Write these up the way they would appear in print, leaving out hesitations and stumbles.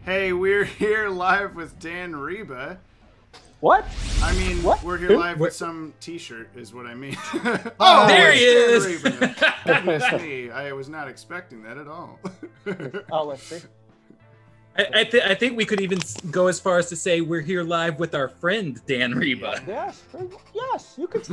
Hey, we're here live with Dan RIBA. What? I mean, what? We're here live with some T-shirt, is what I mean. Oh, there he is! That's me. I was not expecting that at all. Oh, let's see. I think we could even go as far as to say we're here live with our friend Dan RIBA. Yes, you could.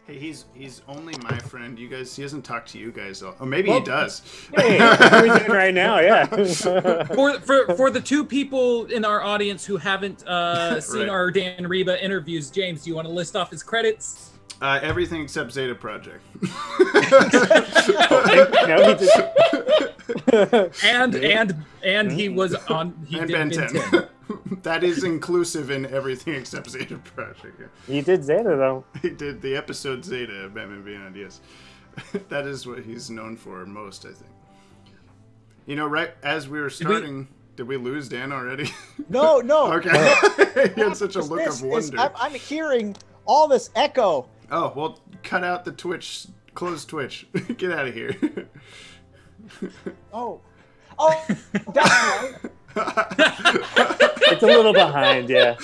Hey, he's only my friend. You guys, he doesn't talk to you guys. Or maybe he does. Hey, that's what we're doing right now, yeah. For the two people in our audience who haven't seen Right. our Dan RIBA interviews, James, do you want to list off his credits? Everything except Zeta Project. No, he just... and he was on. He and did Ben Ben 10. 10. That is inclusive in everything except Zeta Project. He did Zeta, though. He did the episode Zeta of Batman Beyond, yes. That is what he's known for most, I think. You know, right as we were starting, did we lose Dan already? No. Okay. He had such a look of wonder. I'm hearing all this echo. Oh, well, cut out the Twitch. Close Twitch. Get out of here. Oh, that's right. It's a little behind, yeah.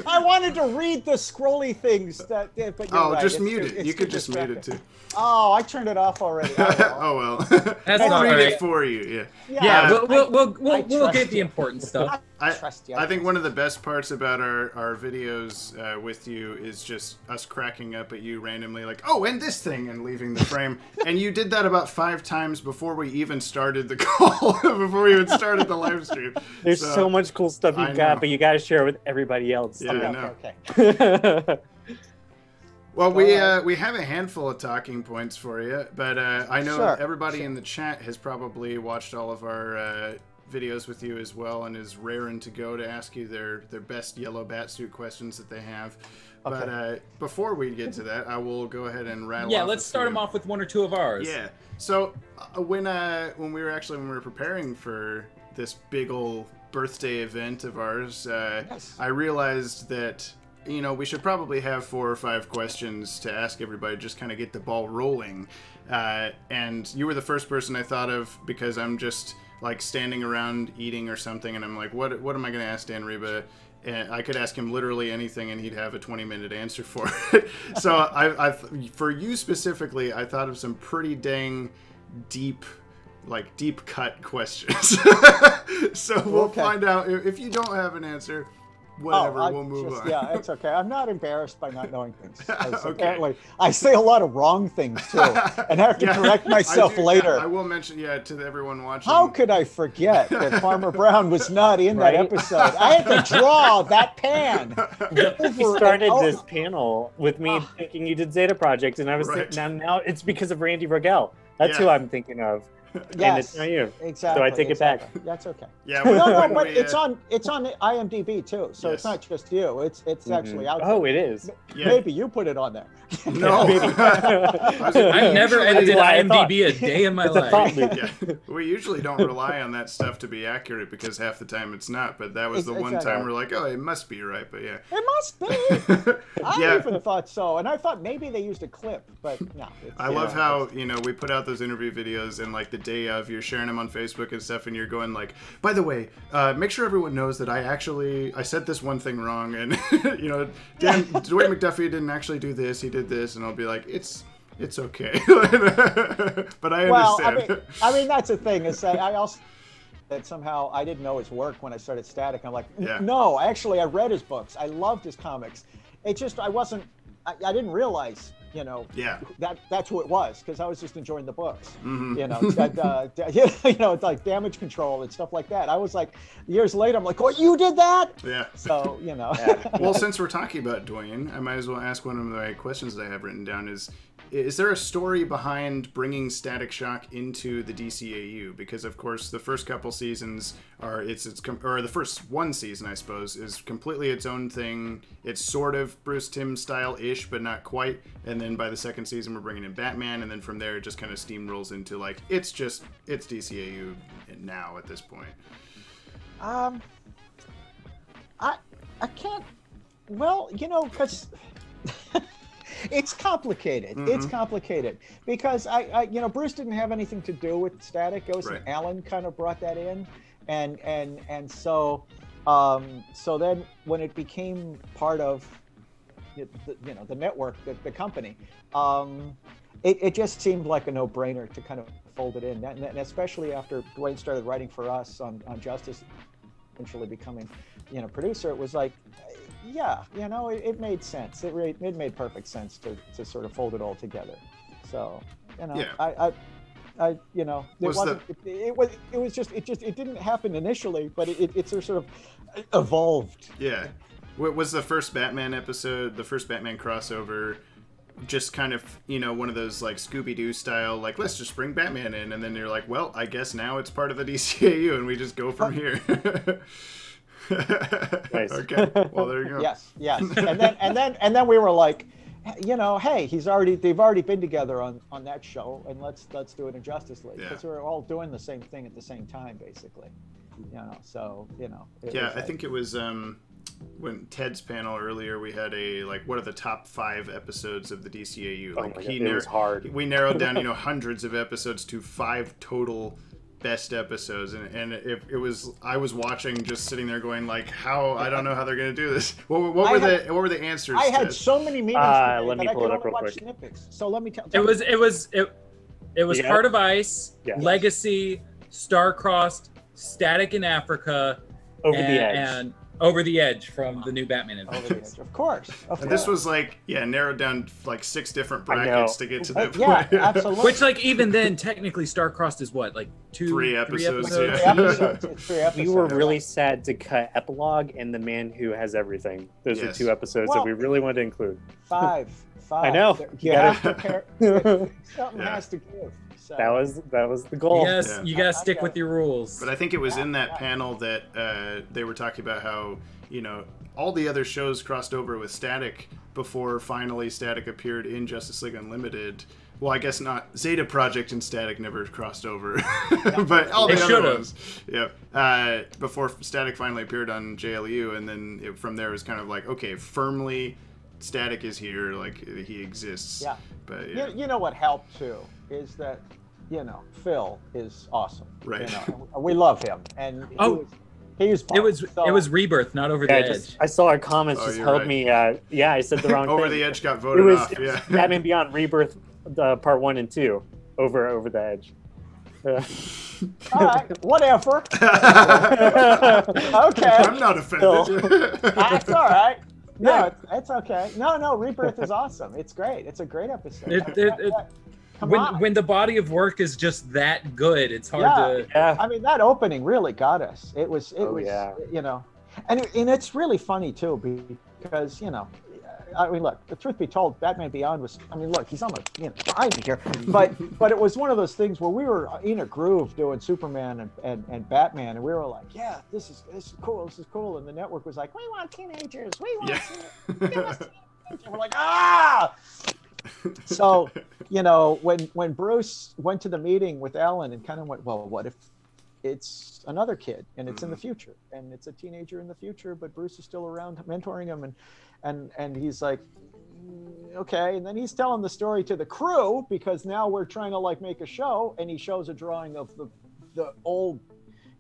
I wanted to read the scrolly things but you're right. Just mute it. You could just mute it too. Oh, I turned it off already. Oh well. That's I'll all read right. it for you. Yeah. Yeah, we'll trust get the you. important stuff. I trust you. I think one of the best parts about our videos with you is just us cracking up at you randomly, like, oh, and this thing, and leaving the frame. And you did that about 5 times before we even started the call, before we even started the live stream. There's so much cool stuff I you've got, know. but you got to share with everybody else. Yeah, I know. Okay. Well, we have a handful of talking points for you, but I know everybody in the chat has probably watched all of our videos with you as well, and is raring to go to ask you their best yellow batsuit questions that they have. Okay. But before we get to that, I will go ahead and rattle. Yeah, off let's a start few. them off with 1 or 2 of ours. Yeah. So when we were preparing for this big ol' birthday event of ours, I realized that, you know, we should probably have 4 or 5 questions to ask everybody, just kind of get the ball rolling. And you were the first person I thought of, because I'm just like standing around eating or something, and I'm like, what am I going to ask Dan RIBA? And I could ask him literally anything, and he'd have a 20-minute answer for it. So I for you specifically, I thought of some pretty dang deep cut questions. So we'll find out if you don't have an answer. Whatever, we'll move on. Yeah, it's okay. I'm not embarrassed by not knowing things. Okay. Apparently, I say a lot of wrong things too, and have to correct myself later. I will mention, to everyone watching. How could I forget that Farmer Brown was not in that episode? I had to draw that pan. You started this panel with me thinking you did Zeta Project, and I was now it's because of Randy Rogel. That's who I'm thinking of. Yes, and it's not you. Exactly. So I take it back. That's okay. Yeah. No, but it's on IMDb too, so it's not just you. It's actually out there. Oh, it is. Yeah. Maybe you put it on there. No. I've never edited IMDb a day in my life. Yeah. We usually don't rely on that stuff to be accurate, because half the time it's not. But that was the one time we're like, oh, it must be right. But yeah. It must be. I even thought so, and I thought maybe they used a clip, but no. I love how, we put out those interview videos, and like the day of, you're sharing them on Facebook and stuff, and you're going like, by the way, make sure everyone knows that I said this one thing wrong, and Dwayne McDuffie didn't actually do this, he did this, and I'll be like, it's okay. But I understand. Well, I mean that's the thing, is that I also that somehow I didn't know his work when I started Static. I'm like, no, actually I read his books, I loved his comics. It just I didn't realize that's who it was, because I was just enjoying the books. It's like Damage Control and stuff like that. I was like, years later, I'm like, oh, you did that? Yeah. So Well, since we're talking about Dwayne, I might as well ask one of my questions that I have written down is there a story behind bringing Static Shock into the DCAU? Because of course the first couple seasons or the first one season, I suppose, is completely its own thing. It's sort of Bruce Timm style-ish, but not quite. And then by the second season, we're bringing in Batman, and then from there it just kind of steamrolls into like it's DCAU now at this point. I can't. Well, because. It's complicated. It's complicated because Bruce didn't have anything to do with Static. Ghost and Alan kind of brought that in, and so so then when it became part of the network, the company, it just seemed like a no-brainer to kind of fold it in, and especially after Dwayne started writing for us on Justice, eventually becoming producer. It was like, yeah, it made sense. It made perfect sense to sort of fold it all together. So yeah. It didn't happen initially, but it sort of evolved. Yeah. Was the first Batman episode, the first Batman crossover, just kind of, one of those like Scooby-Doo style, like, let's just bring Batman in, and then you're like, well, I guess now it's part of the DCAU and we just go from here. Nice. Okay. Well, there you go. Yes. And then we were like, hey, they've already been together on that show, and let's do it in Justice League, because we're all doing the same thing at the same time, basically. I think it was when Ted's panel earlier, we had what are the top 5 episodes of the DCAU? It was hard. We narrowed down hundreds of episodes to 5 total best episodes, and it was, I was watching, just sitting there going like, how, I don't know how they're gonna do this. What were the answers? I had so many meetings let me pull it up real quick. Snippets. So let me tell it was Heart of Ice, Legacy, Star-Crossed, Static in Africa, Over the Edge. And Over the Edge from the new Batman Adventures. Of course. This was narrowed down 6 different brackets to get to that point. Yeah, absolutely. Which, even then, technically, Star-Crossed is what, 3 episodes? 3 episodes. It's 3 episodes. We were really sad to cut Epilogue and The Man Who Has Everything. Those are 2 episodes that we really wanted to include. 5. I know. You have to prepare. Something has to give. So. That was the goal. Yes, you gotta stick with your rules. But I think it was in that panel that they were talking about how, all the other shows crossed over with Static before finally Static appeared in Justice League Unlimited. Well, I guess not. Zeta Project and Static never crossed over, but all the other ones, before Static finally appeared on JLU, and then from there it was kind of like, okay, firmly, Static is here, he exists. Yeah. But you know what helped too is that Phil is awesome. Right. We love him, and he was it was Rebirth, not Over the Edge. I saw our comments just told me. I said the wrong thing. Over the Edge got voted off. It was Batman Beyond Rebirth, part 1 and 2. Over the Edge. All right, whatever. Okay. I'm not offended. That's all right. No, it's okay. No, Rebirth is awesome. It's great. It's a great episode. When the body of work is just that good, it's hard to. Yeah. I mean, that opening really got us. It was, and it's really funny too, because I mean, look, the truth be told, Batman Beyond was, I mean, look, he's almost behind me here, but it was one of those things where we were in a groove doing Superman and Batman, and we were like, yeah, this is cool, and the network was like, we want teenagers, we want teenagers, and we're like, ah. So, when Bruce went to the meeting with Ellen and kind of went, well, what if it's another kid and it's in the future and it's a teenager in the future, but Bruce is still around mentoring him, and he's like, okay, and then he's telling the story to the crew, because now we're trying to make a show, and he shows a drawing of the old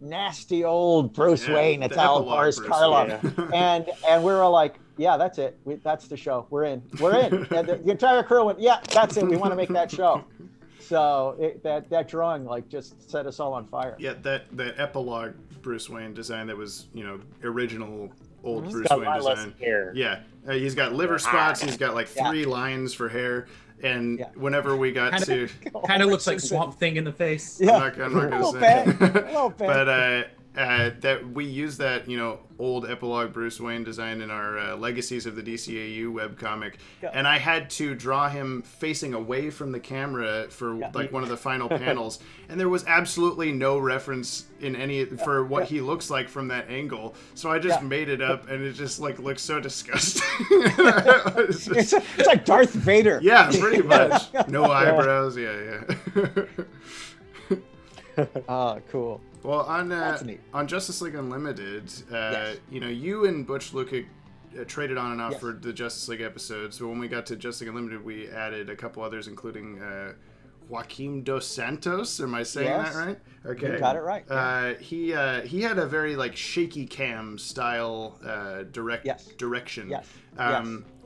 nasty old Bruce Wayne. It's Al Boris Karloff, and we were like, yeah, that's it. That's the show. We're in. And the entire crew went, yeah, that's it. We want to make that show. So that drawing just set us all on fire. Yeah, that Epilogue Bruce Wayne design that was original old Bruce Wayne design. Hair. Yeah, he's got liver spots. He's got 3 lines for hair. And whenever we got to... Kind of looks like Swamp Thing in the face. Yeah. I'm not going to say. A little bit. But that we use that, old Epilogue Bruce Wayne design in our Legacies of the DCAU webcomic. Yeah. And I had to draw him facing away from the camera for one of the final panels. And there was absolutely no reference in for what he looks like from that angle. So I just made it up, and it just looks so disgusting. It's like Darth Vader. Yeah, pretty much. No eyebrows. Yeah. Cool. Well, on Justice League Unlimited, you and Butch Luke traded on and off for the Justice League episodes. So when we got to Justice League Unlimited, we added a couple others, including Joaquim dos Santos. Am I saying that right? Okay, you got it right. He had a very like shaky cam style direction. Yes.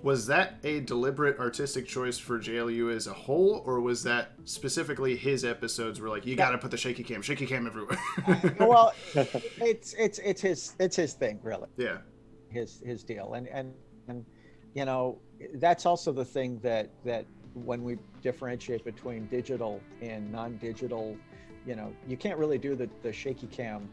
Was that a deliberate artistic choice for JLU as a whole, or was that specifically his episodes were like, you got to put the shaky cam everywhere? Well, it's his thing, really. Yeah. His deal, and you know, that's also the thing that when we differentiate between digital and non-digital, you know, you can't really do the shaky cam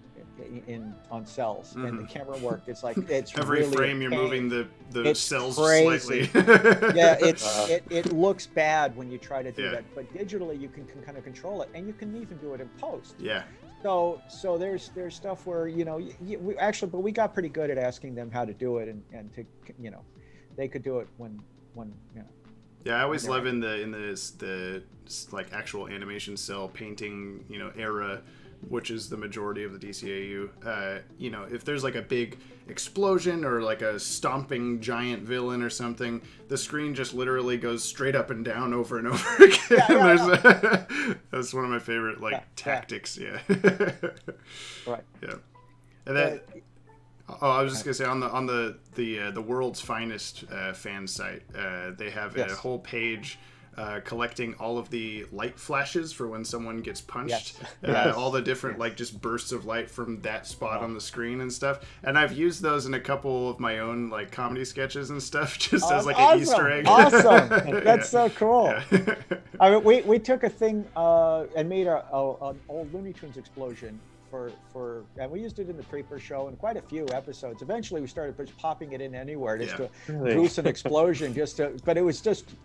on cells, and the camera work, it's like it's every really frame you're moving the cells crazy. slightly. Yeah, it looks bad when you try to do that, but digitally you can kind of control it, and you can even do it in post. Yeah. So there's stuff where, you know, but we got pretty good at asking them how to do it, and to, you know, they could do it when you know. Yeah, I always love in the like actual animation cell painting, you know, era, which is the majority of the DCAU. You know, if there's like a big explosion or like a stomping giant villain or something, the screen just literally goes straight up and down over and over again. That's one of my favorite tactics. Yeah. Right. Yeah. And that. I was just gonna say on the world's finest fan site, they have a whole page collecting all of the light flashes for when someone gets punched, all the different like just bursts of light from that spot on the screen and stuff. And I've used those in a couple of my own like comedy sketches and stuff, just as like an Easter egg. Awesome, that's so cool. Yeah. I mean, we took a thing and made an old Looney Tunes explosion. And we used it in the Creeper show and quite a few episodes. Eventually we started just popping it in anywhere just to boost an explosion, but it was just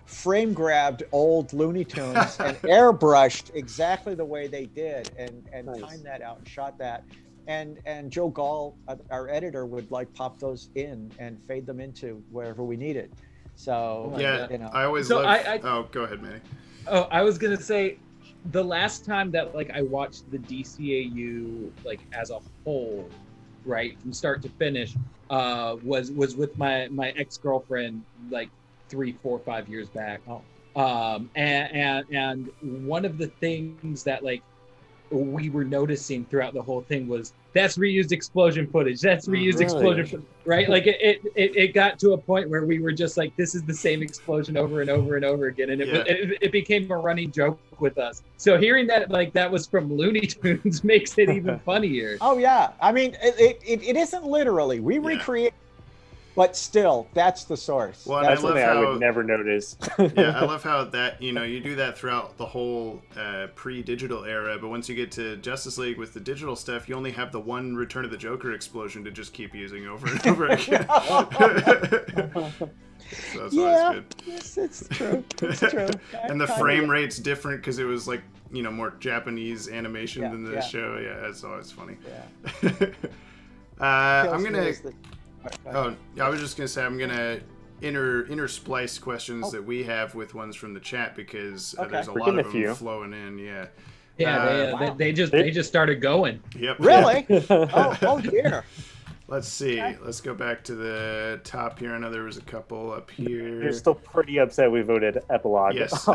frame grabbed old Looney Tunes and airbrushed exactly the way they did, and timed that out and shot that. And Joe Gall, our editor, would like pop those in and fade them into wherever we needed. So you know. I always love. Go ahead, Manny. Oh, I was gonna say, the last time that like I watched the DCAU like as a whole, right, from start to finish, was with my ex-girlfriend like 3, 4, 5 years back. And one of the things that like we were noticing throughout the whole thing was that's reused explosion footage. That's reused explosion footage, right? Like it got to a point where we were just like, this is the same explosion over and over and over again, and it became a running joke with us. So hearing that like that was from Looney Tunes makes it even funnier. Oh yeah, I mean it isn't literally we recreate. But still, that's the source. Well, that's something I would never notice. Yeah, I love how that, you know, you do that throughout the whole pre-digital era, but once you get to Justice League with the digital stuff, you only have the one Return of the Joker explosion to just keep using over and over again. So that's always good. Yes, it's true. It's true. And the frame rate's different because it was like, you know, more Japanese animation than the show. Yeah, it's always funny. Yeah. I'm gonna. Oh, I was just gonna say I'm gonna intersplice questions that we have with ones from the chat because there's a lot of them flowing in. Yeah. Yeah, they just started going. Yep. Really? oh dear. Let's see. Let's go back to the top here. I know there was a couple up here. You're still pretty upset we voted Epilogue. Yes.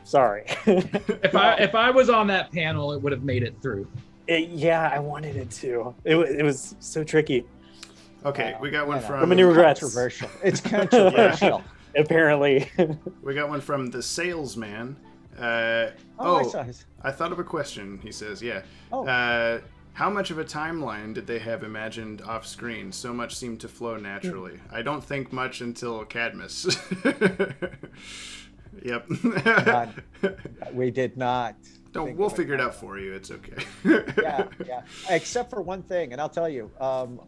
Sorry. If I was on that panel, it would have made it through. Yeah, I wanted it to. It was so tricky. Okay, we got one from... many regrets. Controversial. It's controversial. Apparently. We got one from the salesman. I saw his. I thought of a question, he says. Yeah. How much of a timeline did they have imagined off screen? So much seemed to flow naturally. I don't think much until Cadmus. Yep. We did not. We'll figure it out for you. It's okay. Yeah. Except for one thing, and I'll tell you,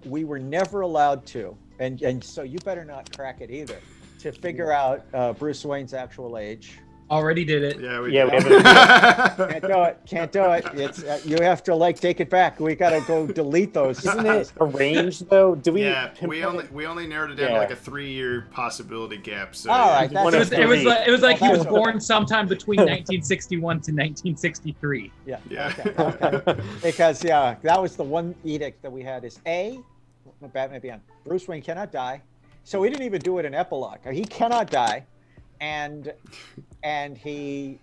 we were never allowed to, and so you better not crack it either, to figure out Bruce Wayne's actual age. Already did it. Yeah, we haven't. Can't do it. It's you have to like take it back. We gotta go delete those. Isn't it arranged though? Do we? Yeah, we only narrowed it down to like a 3-year possibility gap. So all right, it was like he was born sometime between 1961 to 1963. Yeah. Okay. Because that was the one edict that we had is Batman Beyond. Bruce Wayne cannot die, so we didn't even do it in Epilogue. He cannot die. and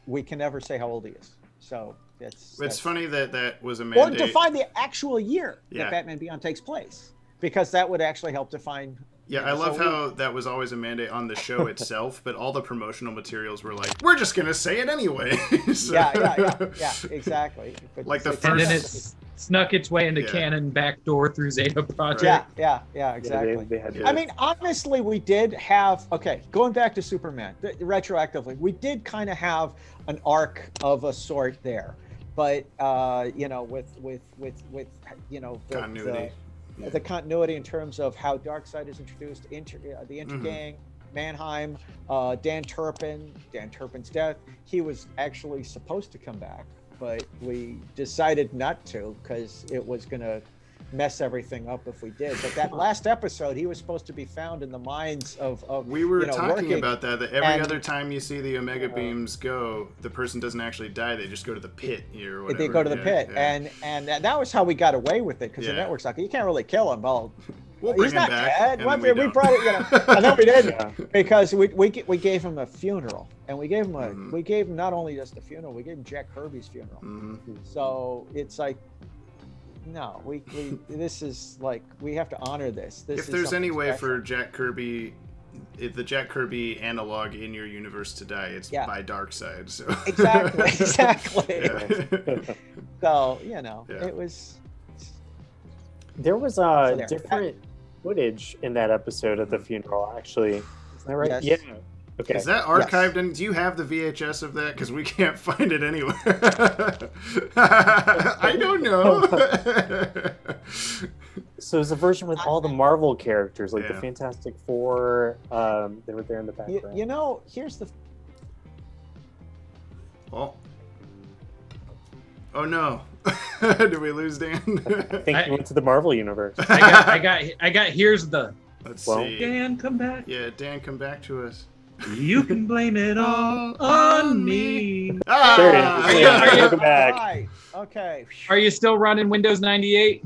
we can never say how old he is. So it's funny that was a mandate. Or to find the actual year that Batman Beyond takes place, because that would actually help define. Yeah, I love how that was always a mandate on the show itself, but all the promotional materials were like, we're just going to say it anyway. So, yeah, exactly. But like the first... And then it snuck its way into canon backdoor through Zeta Project. Yeah, exactly. They had I mean, honestly, we did have, going back to Superman, retroactively, we did kind of have an arc of a sort there. But, you know, with you know, continuity. The continuity in terms of how Darkseid is introduced, the Intergang, Mannheim, Dan Turpin's death. He was actually supposed to come back, but we decided not to because it was going to mess everything up if we did. But that last episode, he was supposed to be found in the minds of we were talking working, about that every other time you see the Omega beams go, the person doesn't actually die, they just go to the pit or whatever. They go to the pit. And that was how we got away with it, because the network's like, you can't really kill him. Well, he's not dead. We brought it, you know. And then we didn't, because we gave him a funeral, and we gave him we gave him not only just a funeral, we gave him Jack Kirby's funeral. So it's like, no, this is like, we have to honor this. If there's any way for Jack Kirby, the Jack Kirby analog in your universe to die, it's by Darkseid. So exactly. So you know, it was. There was different footage in that episode of the funeral. Actually, is that right? Yes. Yeah. Okay. Is that archived? And do you have the VHS of that? Because we can't find it anywhere. I don't know. So it's a version with all the Marvel characters, like the Fantastic Four. They were there in the background. You know, here's the. Oh no! Did we lose Dan? I think he went to the Marvel universe. I got. Here's the. Let's see. Dan, come back. Yeah, Dan, come back to us. You can blame it all on me. There he is. Welcome back. Right. Okay. Are you still running Windows 98?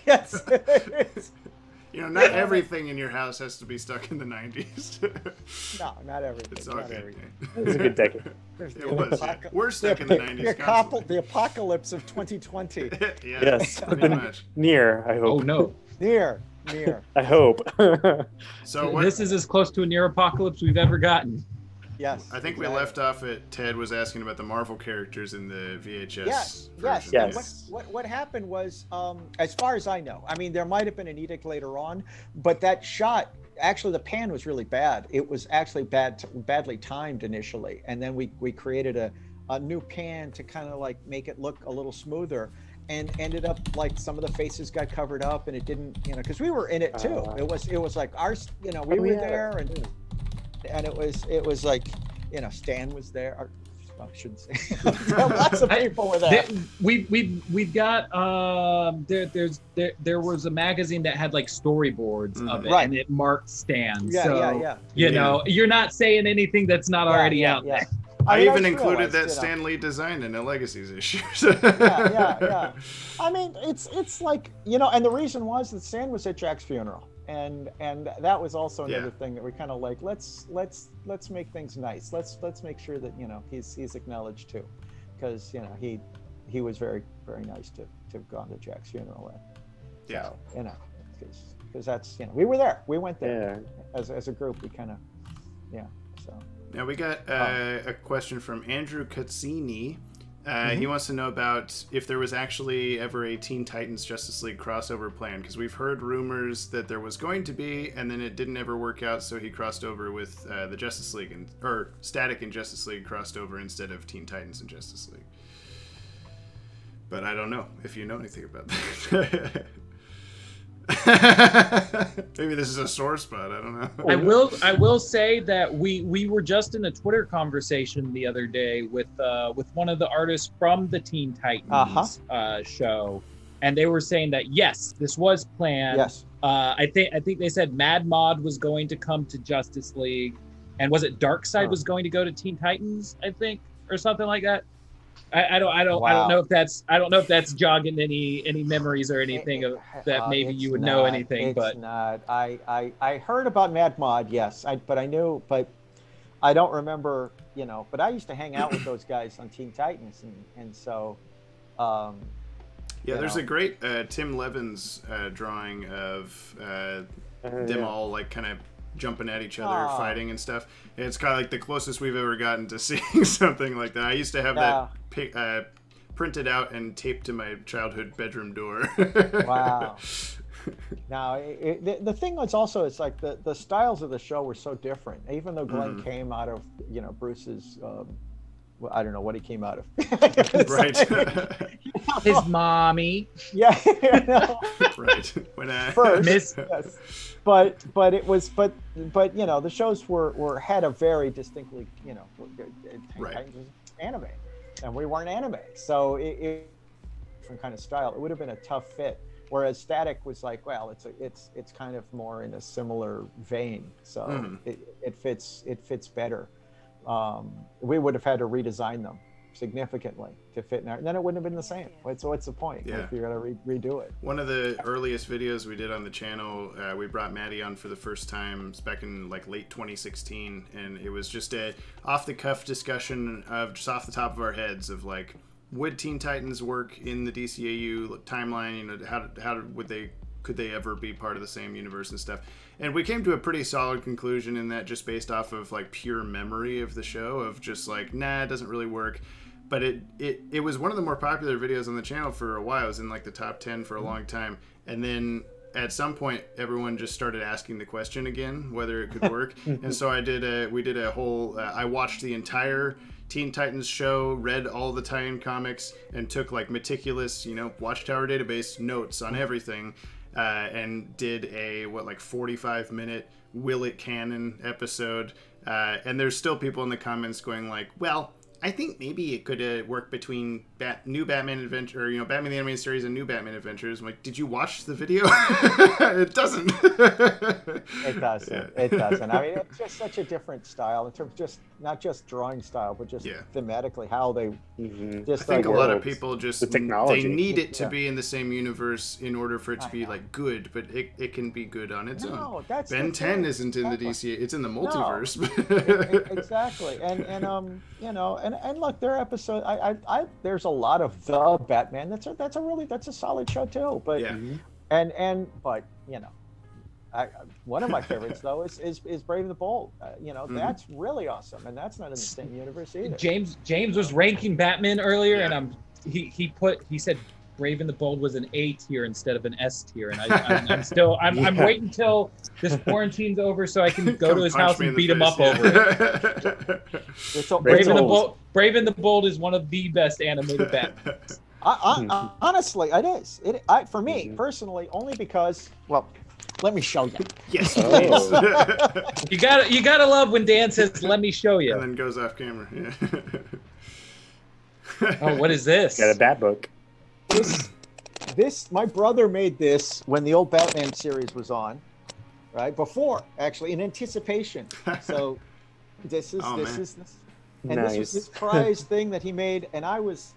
Yes. You know, not everything in your house has to be stuck in the 90s. No, not everything. It's all good. It was a good decade. It was. We're stuck in the 90s. The apocalypse of 2020. Yes. Pretty much. Near, I hope. Oh, no. Near. I hope. So this is as close to a near apocalypse we've ever gotten. Yes. I think we left off at Ted was asking about the Marvel characters in the VHS. Yes. What happened was, as far as I know, I mean, there might have been an edict later on, but that shot, actually, the pan was really bad. It was actually badly timed initially, and then we created a new pan to kind of like make it look a little smoother. And ended up like some of the faces got covered up, and it didn't, you know, because we were in it too. It was like ours, you know, we were there, and it was like, you know, Stan was there. I shouldn't say. Lots of people were there. We've got there was a magazine that had like storyboards of it, and it marked Stan. Yeah. You know, you're not saying anything that's not already out there. I even included that Stan Lee design in the Legacies issue. Yeah. I mean, it's like, you know, and the reason was that Stan was at Jack's funeral, and that was also another thing that we kind of like. Let's make things nice. Let's make sure that, you know, he's acknowledged too, because, you know, he was very, very nice to have gone to Jack's funeral. So, you know, because that's, you know, we were there, we went there as a group. We kind of so. Now we got a question from Andrew Cazzini. He wants to know about if there was actually ever a Teen Titans Justice League crossover plan, because we've heard rumors that there was going to be, and then it didn't ever work out, so he crossed over with the Justice League, or Static and Justice League crossed over instead of Teen Titans and Justice League. But I don't know if you know anything about that. Maybe this is a sore spot. I don't know. I will say that we were just in a Twitter conversation the other day with one of the artists from the Teen Titans show, and they were saying that yes, this was planned. Yes. I think they said Mad Mod was going to come to Justice League, and was it Darkseid was going to go to Teen Titans, I think, or something like that. I don't know if that's jogging any memories or anything of that. Maybe you would know anything, but not. I heard about Mad Mod, yes, but I knew, but I don't remember, you know, but I used to hang out with those guys on Teen Titans, and so. Yeah, there's a great Tim Levins drawing of them all like kind of jumping at each other, fighting and stuff. And it's kind of like the closest we've ever gotten to seeing something like that. I used to have that printed out and taped to my childhood bedroom door. Wow. Now, the thing was also, it's like the styles of the show were so different. Even though Glenn came out of, you know, Bruce's, well, I don't know what he came out of. Right. Like, you know, his mommy. Yeah. You know. Right. When First, yes. But it was, but you know, the shows had a very distinctly, you know, anime, and we weren't anime, so it different kind of style. It would have been a tough fit. Whereas Static was like, well, it's kind of more in a similar vein, so it fits better. We would have had to redesign them significantly to fit in there, and then it wouldn't have been the same. So what's the point if you're gonna redo it? One of the earliest videos we did on the channel, we brought Maddie on for the first time back in like late 2016, and it was just a off-the-cuff discussion of just off the top of our heads of like, would Teen Titans work in the DCAU timeline? You know, how could they ever be part of the same universe and stuff? And we came to a pretty solid conclusion in that, just based off of like pure memory of the show, of just like, nah, it doesn't really work. But it was one of the more popular videos on the channel for a while. It was in like the top 10 for a long time. And then at some point, everyone just started asking the question again, whether it could work. And so we did a whole, I watched the entire Teen Titans show, read all the tie-in comics, and took like meticulous, you know, Watchtower Database notes on everything. And did a 45-minute Will It Canon episode, and there's still people in the comments going like, well, I think maybe it could work between New Batman Adventure, or, you know, Batman the Animated Series and New Batman Adventures. I'm like, did you watch the video? It doesn't. It doesn't. Yeah. It doesn't. I mean, it's just such a different style in terms of just not just drawing style, but just thematically how they. Just I think a lot of people just they need it to be in the same universe in order for it to be like good, but it can be good on its own. That's Ben 10 isn't in the DCA; it's in the multiverse. No. Exactly, and you know, and look, their episode. There's a lot of the Batman. That's a solid show too. But but you know, one of my favorites though is Brave and the Bold. You know, that's really awesome, and that's not in the same universe either. James was ranking Batman earlier, and he said Brave and the Bold was an A tier instead of an S tier, and I'm waiting until this quarantine's over so I can go to his house and beat him up over it. Brave and the Bold is one of the best animated Batmans. Honestly, it is. For me personally, only because, well, let me show you. Yes. You gotta love when Dan says, "Let me show you," and then goes off camera. Oh, what is this? Got a bat book. This my brother made this when the old Batman series was on, right before, actually, in anticipation. So this is and nice. This was this prize thing that he made, and I was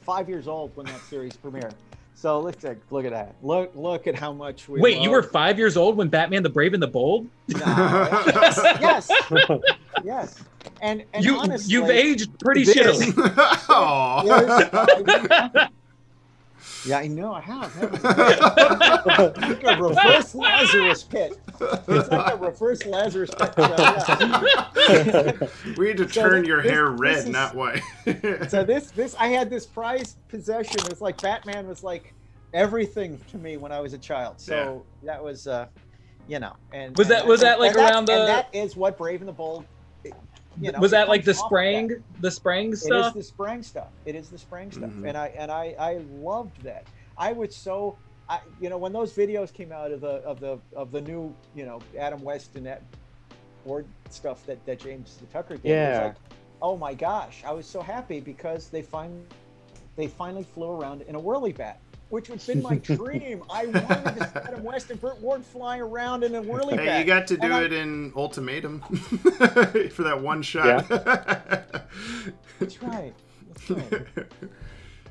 5 years old when that series premiered. So look at that. Look at how much we. Wait, love. You were 5 years old when Batman the Brave and the Bold? No, yes. And honestly, you've aged pretty shittily. Yeah, I know I have. It's like a reverse Lazarus pit. It's like a reverse Lazarus pit. We had to turn your hair red, not white. So this I had this prized possession. It's like Batman was like everything to me when I was a child. So that was, you know. And was that like around the? And that is what Brave and the Bold. You know, was that like the spraying stuff? It is the spraying stuff. And I loved that. I was so, you know, when those videos came out of the new, you know, Adam West and that board stuff that James Tucker did. Yeah. It was like, oh my gosh, I was so happy because they finally flew around in a whirly bat, which would have been my dream. I wanted to see Adam West and Burt Ward flying around in a whirly bat. Hey, you got to do it in Ultimatum for that one shot. Yeah. That's right.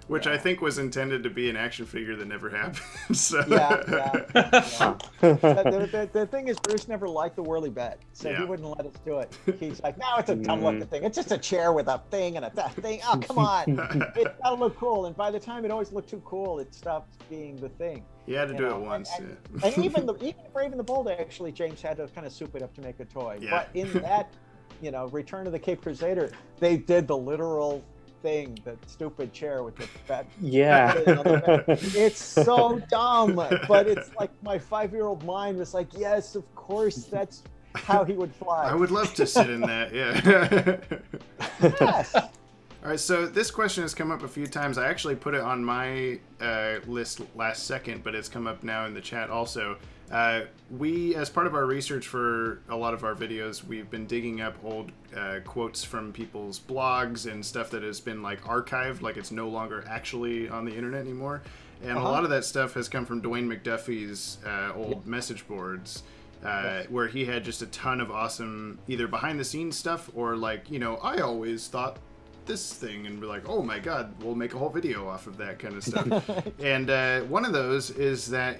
Which I think was intended to be an action figure that never happened. So. The thing is, Bruce never liked the whirly bed, so he wouldn't let us do it. He's like, no, it's a dumb looking thing. It's just a chair with a thing and a thing. Oh, come on. It's got to look cool. And by the time it always looked too cool, it stopped being the thing. You had to do it once. And even Brave and the Bold, actually, James had to kind of soup it up to make a toy. Yeah. But in that, Return of the Cape Crusader, they did the literal thing, the stupid chair with the fat. Yeah. It's so dumb, but it's like my 5-year-old mind was like, yes, of course, that's how he would fly. I would love to sit in that. Yeah. Yes. All right, so this question has come up a few times. I actually put it on my list last second, but it's come up now in the chat also. We, as part of our research for a lot of our videos, we've been digging up old quotes from people's blogs and stuff that has been like archived, like it's no longer actually on the internet anymore. And a lot of that stuff has come from Dwayne McDuffie's old message boards. Where he had just a ton of awesome either behind the scenes stuff or like, I always thought this thing, and we're like, oh my god, we'll make a whole video off of that kind of stuff. And one of those is that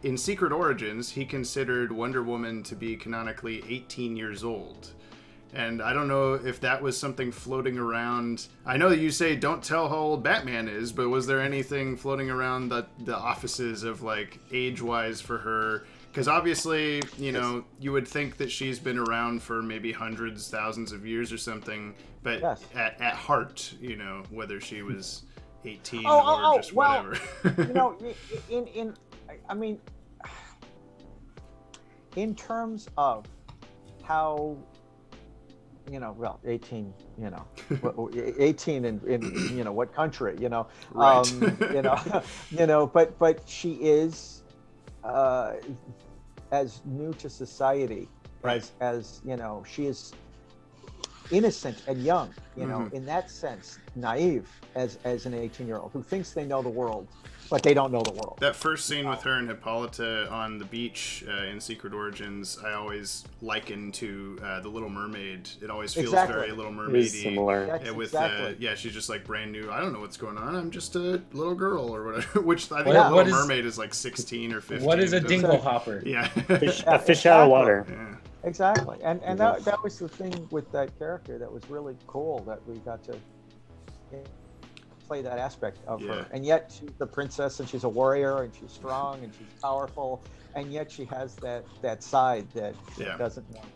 in Secret Origins, he considered Wonder Woman to be canonically 18 years old. And I don't know if that was something floating around. I know that you say don't tell how old Batman is, but was there anything floating around the offices of like age-wise for her? Because obviously, you would think that she's been around for maybe hundreds, thousands of years or something, but at heart, whether she was 18 or just whatever. In terms of how, 18, 18 in what country, right. But she is as new to society as she is innocent and young, in that sense, naive as an 18-year-old who thinks they know the world, but they don't know the world. That first scene with her and Hippolyta on the beach in Secret Origins, I always liken to The Little Mermaid. It always feels very Little Mermaid-y. Similar. She's just like brand new. I don't know what's going on. I'm just a little girl or whatever. Which I think The Little Mermaid is like 16 or 15. What is a dingle hopper? Yeah. A fish out of water. Yeah. Exactly. And that was the thing with that character that was really cool, that we got to play that aspect of her. And yet she's the princess and she's a warrior and she's strong and she's powerful, and yet she has that side that doesn't want.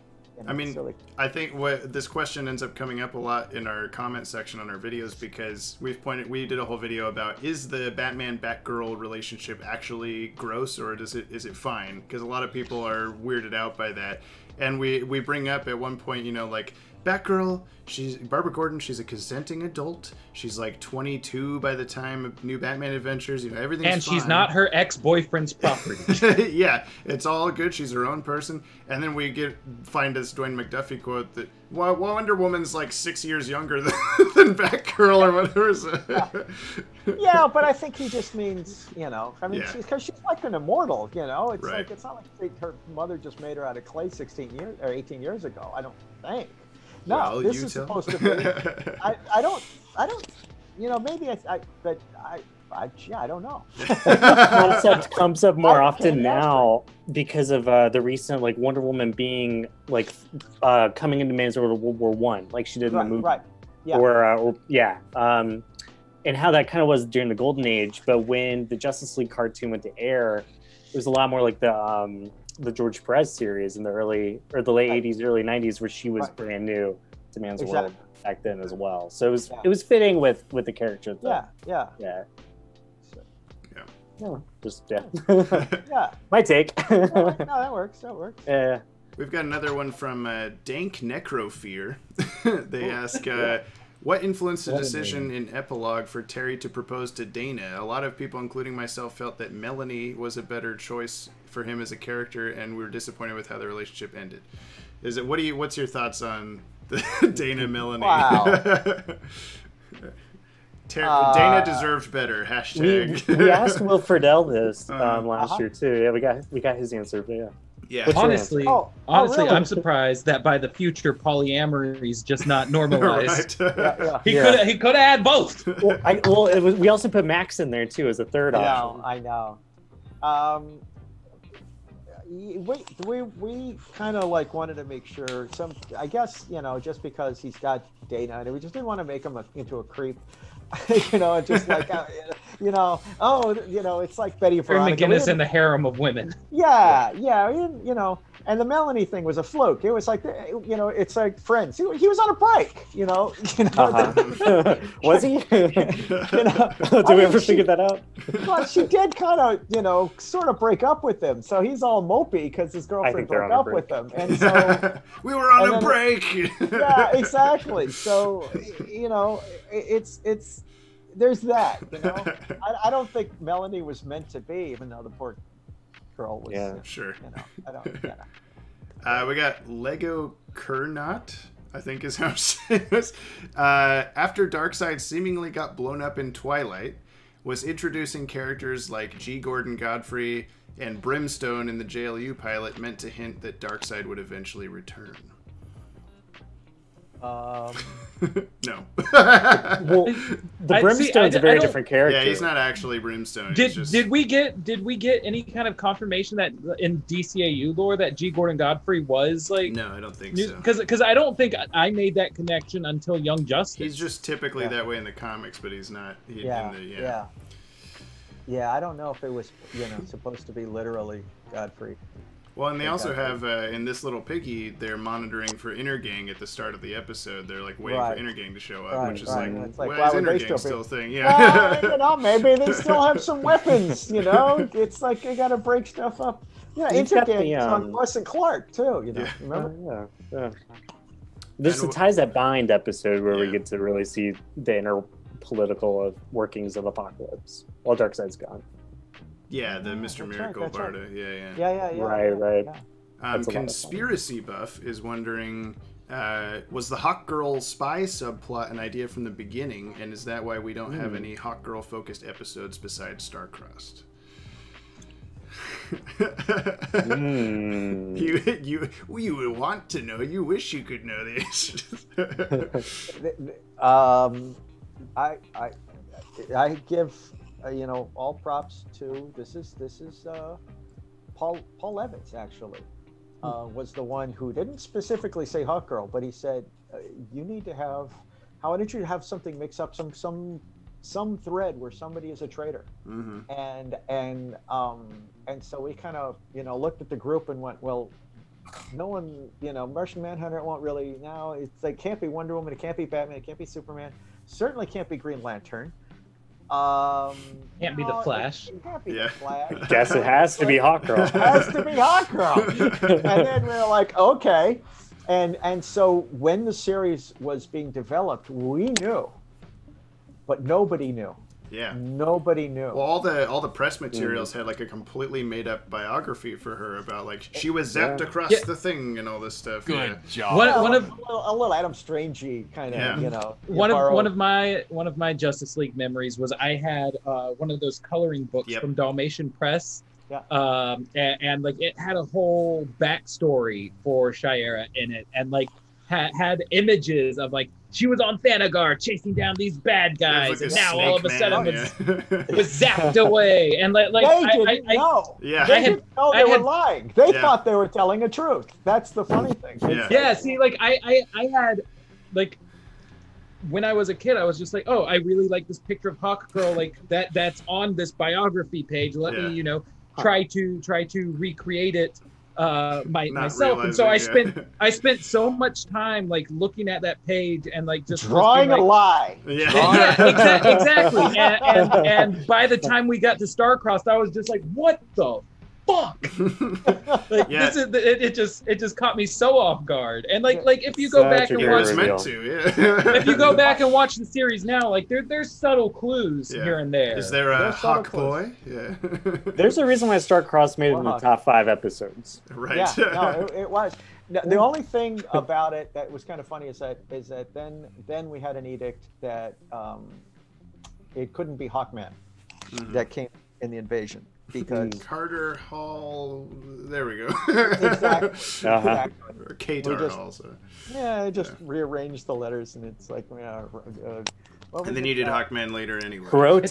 I think what this question ends up coming up a lot in our comment section on our videos, because we did a whole video about, is the Batman Batgirl relationship actually gross, or is it fine? Because a lot of people are weirded out by that. And we bring up at one point, like Batgirl, Barbara Gordon, she's a consenting adult. She's like 22 by the time of New Batman Adventures. Everything's fine. And she's not her ex-boyfriend's property. Yeah, it's all good. She's her own person. And then we find this Dwayne McDuffie quote that Wonder Woman's like 6 years younger than Batgirl or whatever. Yeah, but I think he just means, because she's like an immortal, It's like, it's not like her mother just made her out of clay 16 years or 18 years ago. I don't think. No, this is supposed to be. I don't. Maybe I don't know. Concept comes up more often now because of the recent Wonder Woman being coming into man's world of World War I, like she did in the movie. Right. Yeah. And how that kind of was during the Golden Age, but when the Justice League cartoon went to air, it was a lot more like the George Perez series in the late 80s, early 90s, where she was brand new to man's world back then as well. So it was fitting with the character. Yeah. My take. No, that works. Yeah. We've got another one from Dank Necrofear. They ask, what influenced the decision in Epilogue for Terry to propose to Dana? A lot of people, including myself, felt that Melanie was a better choice for him as a character, and we were disappointed with how the relationship ended. What's your thoughts on the Dana Melanie? Wow. Dana deserved better. #. We asked Will Friedle this last year too. Yeah, we got his answer. But Yeah. Honestly, really? I'm surprised that by the future polyamory is just not normalized. Right. He could have had both. We also put Max in there too as a third option. I know. We kind of like wanted to make sure I guess, just because he's got data, we just didn't want to make him into a creep. Just like, it's like Betty Veronica. McGinnis in the harem of women. Yeah, and the Melanie thing was a fluke. It was like, it's like Friends. He was on a break, Was he? Did we ever figure that out? Well, she did kind of, sort of break up with him. So he's all mopey because his girlfriend broke up with him. And so we were on a break. Yeah, exactly. So, it's there's that. I don't think Melanie was meant to be, even though the poor girl was. Yeah, sure. I don't. We got Lego Kernot, I think is how I'm saying this. After Darkseid seemingly got blown up in Twilight, was introducing characters like G. Gordon Godfrey and Brimstone in the JLU pilot, meant to hint that Darkseid would eventually return. No. Well, the Brimstone's a very different character. Yeah, he's not actually Brimstone. Did we get any kind of confirmation that in DCAU lore that G. Gordon Godfrey was like? No, I don't think so. Because I don't think I made that connection until Young Justice. He's just typically that way in the comics, but he's not. Yeah, I don't know if it was supposed to be literally Godfrey. Well, and they also have, in this little piggy, they're monitoring for Intergang at the start of the episode. They're, like, waiting for Intergang to show up, which is like why is Intergang still thing? Yeah. Maybe they still have some weapons, It's like they got to break stuff up. Yeah, Intergang's on Lois and Clark, too, remember? Yeah. There's the Ties That Bind episode where we get to really see the inner political workings of Apocalypse while Darkseid's gone. Yeah, the Mr. Miracle Barda. Right. Yeah. Right. Conspiracy Buff is wondering, was the Hawk Girl spy subplot an idea from the beginning, and is that why we don't have any Hawk Girl focused episodes besides Starcrossed? You would want to know. You wish you could know the answers. I give all props to this is Paul Evans actually was the one who didn't specifically say Hawk Girl, but he said you need to have why don't you have something mix up some thread where somebody is a traitor. And so we kind of looked at the group and went, well, no one, Martian Manhunter won't really, it can't be Wonder Woman, it can't be Batman, it can't be Superman, certainly can't be Green Lantern. Can't be the Flash. It can't be the Flash. Guess it has to be Hawk Girl. It has to be Hawk Girl. And then we were like, okay. And so when the series was being developed, we knew, but nobody knew. Yeah. Nobody knew. Well, all the press materials had like a completely made up biography for her about like she was zapped across the thing and all this stuff. Good job. A little Adam Strangey kind of, One of my Justice League memories was I had one of those coloring books from Dalmatian Press. Yeah. And like it had a whole backstory for Shiera in it, and like had images of like she was on Thanagar chasing down these bad guys, and now all of a sudden was zapped away. And like they didn't know. Yeah, they didn't know they were lying. They thought they were telling the truth. That's the funny thing. Yeah. See, like I had like when I was a kid, I was just like, oh, I really like this picture of Hawk Girl, like that's on this biography page. Let me, try to recreate it myself. And so I spent so much time like looking at that page and like just drawing a lie. Exactly. And by the time we got to Starcrossed, I was just like, what the fuck? This is it just caught me so off guard. And like if you go back and watch if you go back and watch the series now, like there's subtle clues here and there. Is there a Hawk Boy? Yeah. There's a reason why Starcrossed made it in the top 5 episodes. Right. Yeah, no, it was. The only thing about it that was kind of funny is that then we had an edict that it couldn't be Hawkman that came in the invasion. because Carter Hall. There we go. exactly. Exactly. Or Catar Hall. So. Yeah, I just rearranged the letters, and it's like, and then you did Hawkman later anyway. Heroic.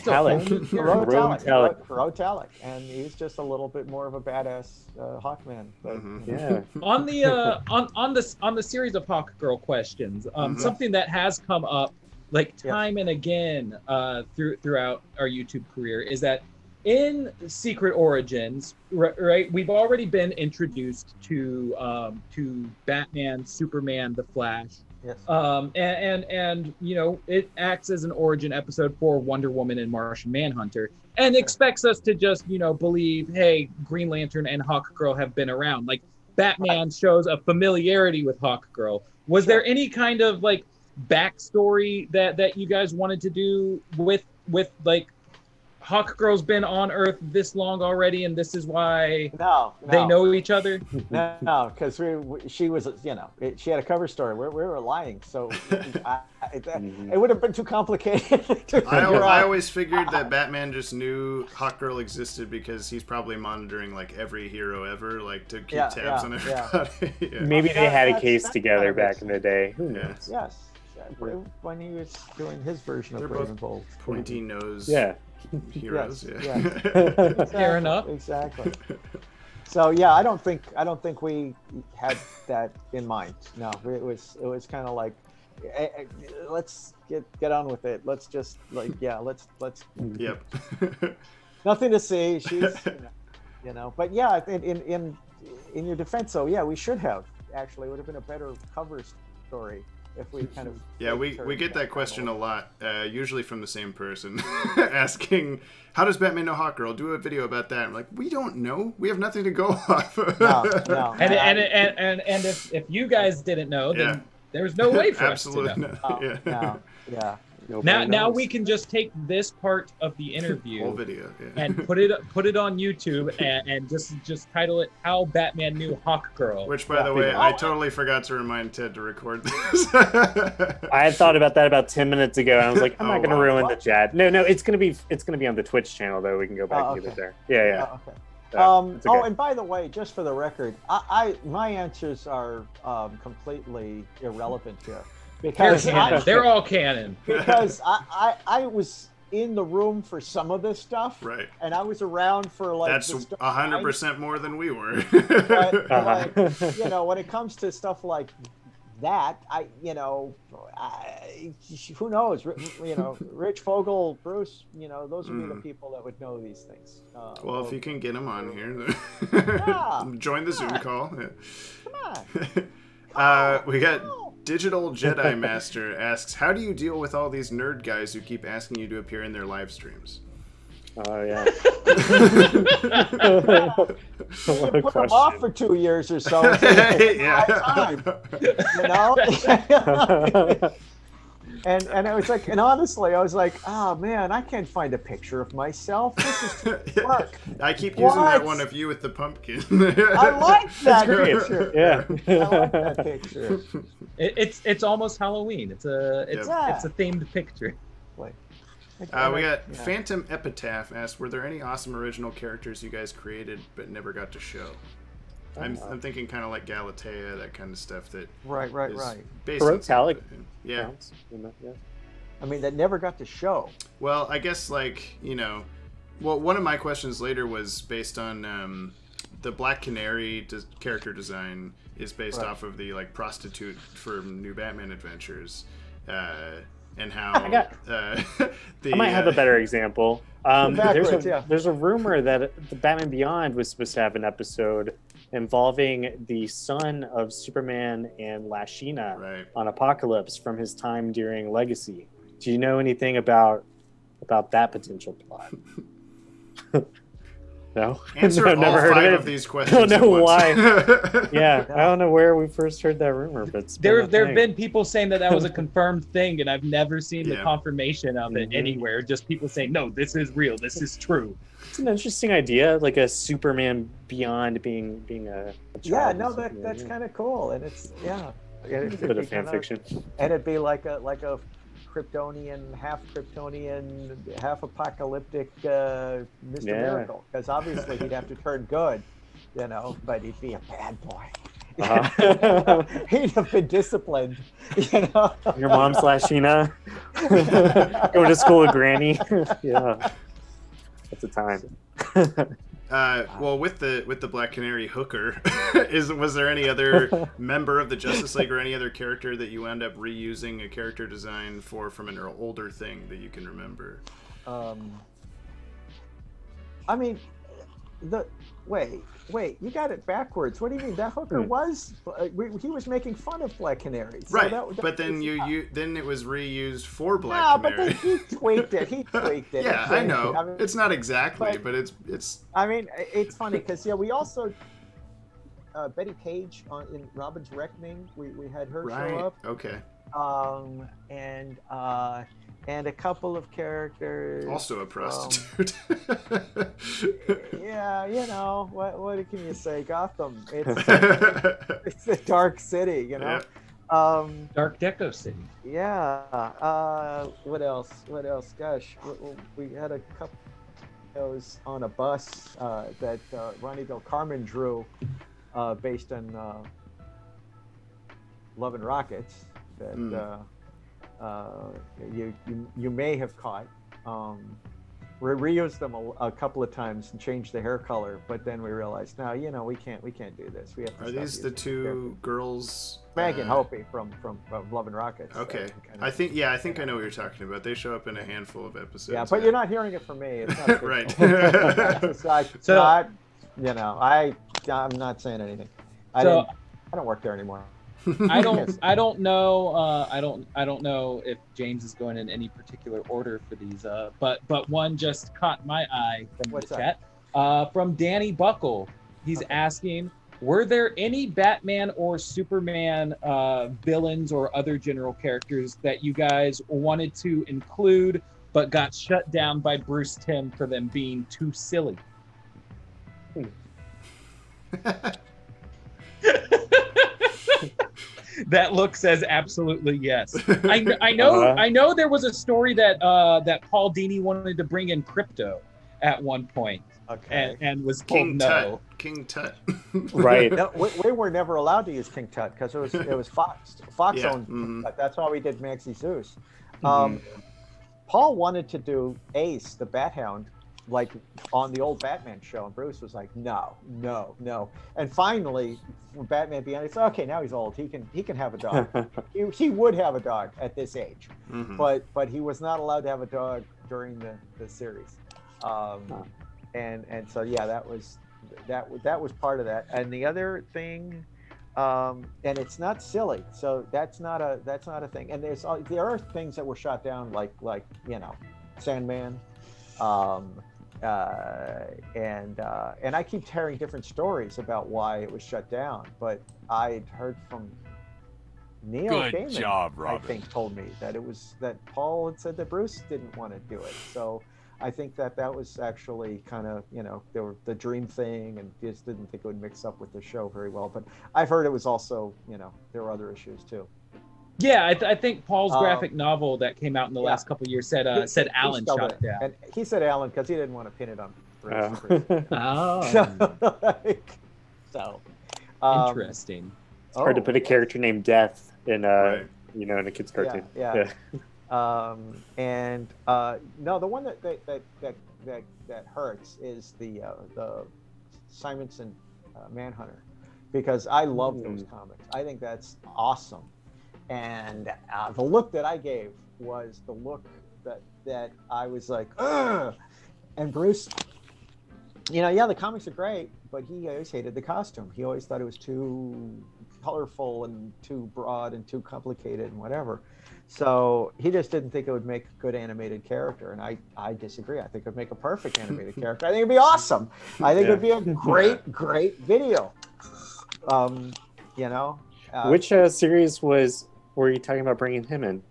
Heroic, and he's just a little bit more of a badass Hawkman. But, Yeah. On the series of Hawkgirl questions, something that has come up like time and again throughout our YouTube career is that in Secret Origins, right, we've already been introduced to Batman, Superman, the Flash. Yes. And you know, it acts as an origin episode for Wonder Woman and Martian Manhunter, and expects us to just, you know, believe, hey, Green Lantern and Hawkgirl have been around. Like, Batman shows a familiarity with Hawkgirl. Was there any kind of like backstory that you guys wanted to do with like Hawkgirl's been on Earth this long already, and this is why they know each other? No, because she was, you know, she had a cover story. We were lying, so it would have been too complicated to I always figured that Batman just knew Hawkgirl existed because he's probably monitoring like every hero ever, like to keep tabs on everybody. Maybe they had a case together back in the day. Who knows? Yes. When he was doing his version of Brave and Bold. Pointy nose. Yeah. Heroes. Exactly. Fair enough. Exactly. So yeah, I don't think we had that in mind. No, it was kind of like, let's get on with it. Let's just like, let's. Yep. Nothing to see. She's, you know. But yeah, in your defense, so yeah, we should have actually. It would have been a better cover story. If we kind of we get that question a lot, usually from the same person, asking, "How does Batman know Hawkgirl? Do a video about that." I'm like, we don't know. We have nothing to go off. No. And if you guys didn't know, then there's no way for us to know. Yeah. Now we can just take this part of the interview, whole video, and put it on YouTube and just title it "How Batman Knew Hawkgirl." Which, by the way, I totally forgot to remind Ted to record this. I had thought about that about 10 minutes ago, and I was like, I'm not going to ruin the chat. No, it's going to be on the Twitch channel though. We can go back and get it there. Yeah. Okay. And by the way, just for the record, my answers are completely irrelevant here. Because they're all canon. Because I was in the room for some of this stuff, right? And I was around for like that's 100% more than we were. But like, you know, when it comes to stuff like that, who knows? You know, Rich, Fogel, Bruce, you know, those would be the people that would know these things. Well, if you can get them on here, join the Zoom call. Come on. We got Digital Jedi Master asks, how do you deal with all these nerd guys who keep asking you to appear in their live streams? Oh, yeah. Put them off for 2 years or so. Yeah. You know? And I was like, and honestly, I was like, oh man, I can't find a picture of myself. This is too much work. I keep using that one of you with the pumpkin. I like that picture. Yeah. I like that picture. It's almost Halloween. It's a themed picture. We got Phantom Epitaph asked, were there any awesome original characters you guys created but never got to show? I'm thinking kind of like Galatea, that kind of stuff that right. Heroic. Yeah. I mean, that never got to show. Well, I guess like, you know, one of my questions later was based on the Black Canary character design is based off of the like prostitute from New Batman Adventures, and how I might have a better example. There's a rumor that the Batman Beyond was supposed to have an episode involving the son of Superman and Lashina on Apocalypse from his time during Legacy. Do you know anything about that potential plot? No. Answer all never heard 5 of of these questions. I don't know why. Yeah, I don't know where we first heard that rumor, but there have been people saying that was a confirmed thing, and I've never seen the confirmation of it anywhere. Just people saying, no, this is real, this is true. It's an interesting idea, like a Superman Beyond being a child. Yeah, no, that's kind of cool, and it's a bit of fan fiction, and it'd be like a Kryptonian, half apocalyptic Mr. Miracle, because obviously he'd have to turn good, you know, but he'd be a bad boy. He'd have been disciplined, you know. Your mom / Sheena going to school with Granny. Yeah, that's a time. Well, with the Black Canary hooker, was there any other member of the Justice League or any other character that you end up reusing a character design for from an older thing that you can remember? I mean, wait, you got it backwards. What do you mean? That hooker was he was making fun of Black Canary, so right? But then then it was reused for Black Canary. But then he tweaked it. Yeah, I know. I mean, it's not exactly, but it's. I mean, it's funny because we also Betty Page in Robin's Reckoning. We had her show up. Okay. And a couple of characters. Also a prostitute. Yeah, you know, what can you say? Gotham. It's a dark city, you know. Yeah. Dark Deco City. Yeah. What else? Gosh, we had a couple of those on a bus that Ronnie Del Carmen drew based on Love and Rockets. That you may have caught. We reused them a couple of times and changed the hair color, but then we realized, no, you know, we can't do this. We have to. Are these the two girls? Meg and Hopi from Love and Rockets. Okay, I think I know what you're talking about. They show up in a handful of episodes. Yeah, but you're not hearing it from me. It's not right. You know, I'm not saying anything. I don't work there anymore. I don't know if James is going in any particular order for these, but one just caught my eye from the chat. From Danny Buckle. He's asking, were there any Batman or Superman villains or other general characters that you guys wanted to include but got shut down by Bruce Timm for them being too silly? That look says absolutely yes. I know there was a story that that Paul Dini wanted to bring in Crypto at one point. Okay. And was told no. King Tut. Right. No, we were never allowed to use King Tut because it was Fox. Fox owned King Tut. That's why we did Maxie Zeus. Paul wanted to do Ace, the Bat Hound, like on the old Batman show, and Bruce was like, no. And finally, when Batman Beyond, he said, okay, now he's old. He can have a dog. he would have a dog at this age, but he was not allowed to have a dog during the series. And so yeah, that was part of that. And the other thing, and it's not silly, so that's not a thing. And there are things that were shot down, like you know, Sandman. And I keep hearing different stories about why it was shut down, but I'd heard from Neil Gaiman, job, Robin. I think, told me that it was that Paul had said that Bruce didn't want to do it. So I think that was actually kind of, you know, there were the dream thing, and just didn't think it would mix up with the show very well. But I've heard it was also, you know, there were other issues too. Yeah, I think Paul's graphic novel that came out in the last couple of years said Alan shot it down. And he said Alan because he didn't want to pin it on Bruce. So interesting. It's hard to put a character named Death in you know, in a kid's cartoon. Yeah. No, the one that hurts is the Simonson Manhunter, because I love those comics. I think that's awesome. And the look that I gave was the look that I was like, ugh! And Bruce, you know, yeah, the comics are great, but he always hated the costume. He always thought it was too colorful and too broad and too complicated and whatever. So he just didn't think it would make a good animated character. And I disagree. I think it would make a perfect animated character. I think it'd be awesome. I think it would be a great video. You know. Which series were you talking about bringing him in?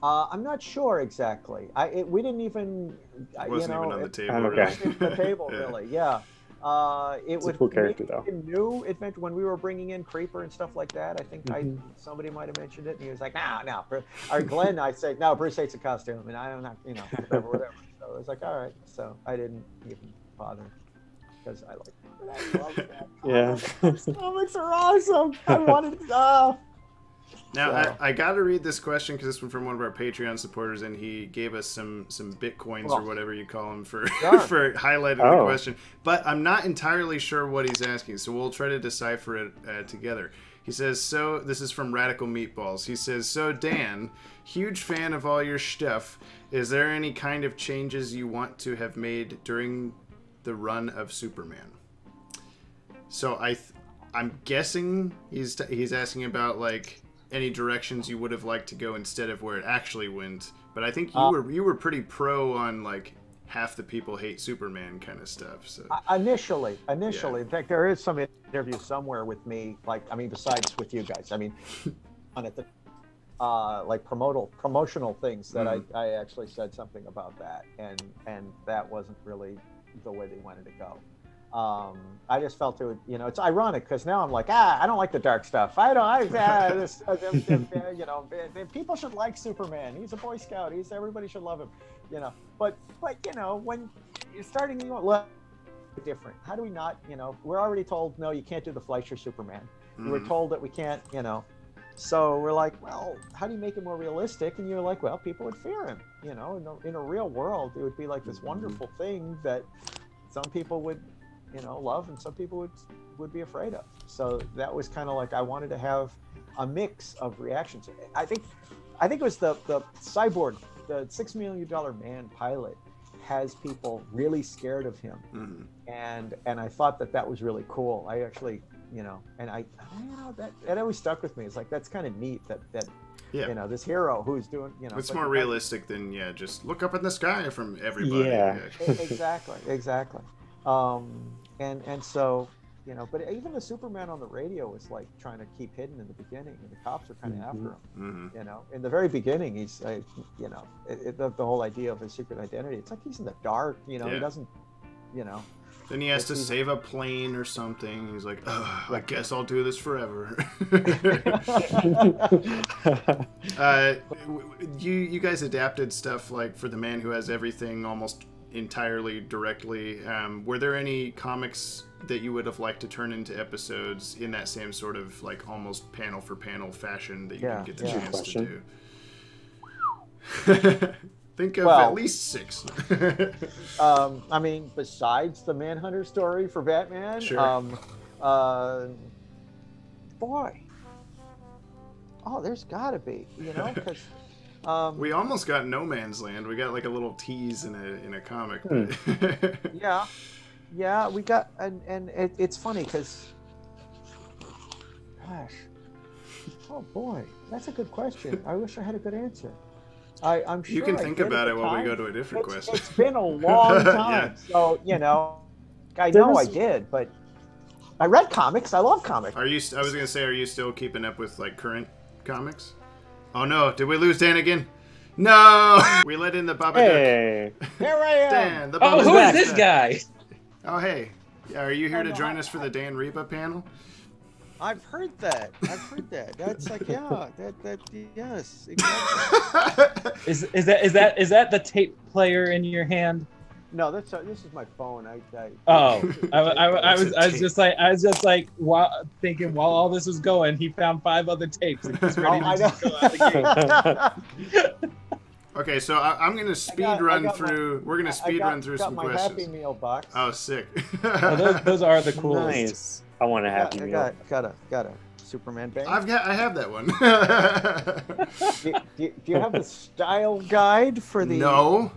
I'm not sure exactly. We didn't even. Wasn't even on the table. Really. The table, really. Yeah. It was a cool character though. New adventure when we were bringing in Creeper and stuff like that. I think somebody might have mentioned it, and he was like, "No." Or Glenn, I say, "No, Bruce hates a costume," and I'm not, whatever. So I was like, "All right." So I didn't even bother because I love that. Yeah, comics are awesome. I wanted. Now, So. I got to read this question because this one from one of our Patreon supporters, and he gave us some Bitcoins or whatever you call them for for highlighting the question. But I'm not entirely sure what he's asking, so we'll try to decipher it together. He says, so this is from Radical Meatballs. He says, so Dan, huge fan of all your stuff. Is there any kind of changes you want to have made during the run of Superman? So I'm guessing he's asking about like any directions you would have liked to go instead of where it actually went. But I think you were pretty pro on like half the people hate Superman kind of stuff. So initially, in fact, there is some interview somewhere with me, like besides with you guys. On it, like promotional things that I actually said something about that, and that wasn't really the way they wanted to go. I just felt it would, it's ironic because now I'm like, I don't like the dark stuff. People should like Superman. He's a Boy Scout. Everybody should love him, But when you're starting, different. How do we not, we're already told, no, you can't do the Fleischer Superman. We're told that we can't, So we're like, well, how do you make it more realistic? And you're like, well, people would fear him. In a real world, it would be like this wonderful thing that some people would love and some people would be afraid of. So that was kind of like I wanted to have a mix of reactions. I think it was the Cyborg, the $6 Million Man pilot has people really scared of him. And I thought that was really cool. I actually, that always stuck with me. It's like that's kind of neat that this hero who's doing, it's more realistic than just look up in the sky from everybody. Exactly. And so, but even the Superman on the radio was like trying to keep hidden in the beginning, and the cops are kind of after him. In the very beginning, he's, the whole idea of his secret identity. It's like he's in the dark. He doesn't, Then he has to save a plane or something. He's like, I guess I'll do this forever. You guys adapted stuff like for The Man Who Has Everything almost entirely directly. Were there any comics that you would have liked to turn into episodes in that same sort of like almost panel for panel fashion that you didn't get the chance to do? Think of at least 6. Besides the Manhunter story for Batman, there's got to be, because we almost got No Man's Land. We got like a little tease in a comic. We got, and it's funny because, gosh, oh boy, that's a good question. I wish I had a good answer. I'm sure you can think about it while we go to a different question. It's been a long time, so I know I did, but I read comics. I love comics. I was gonna say, are you still keeping up with like current comics? Oh no, did we lose Dan again? No, we let in the Babadook. Hey, here I am. Dan, the Babadook. Oh, who is this guy? Oh hey, are you here to join us for the Dan RIBA panel? I've heard that. That's like, yes, exactly. Is that the tape player in your hand? No, this is my phone. I was just like while all this was going, he found 5 other tapes and he's ready to just go out the gate. Okay, so I'm gonna run through. We're gonna speed run through some questions. Happy Meal box. Oh, sick. Those are the coolest. Nice. I want a Happy Meal. Got a Superman bang. I have that one. do you have the style guide for the? No.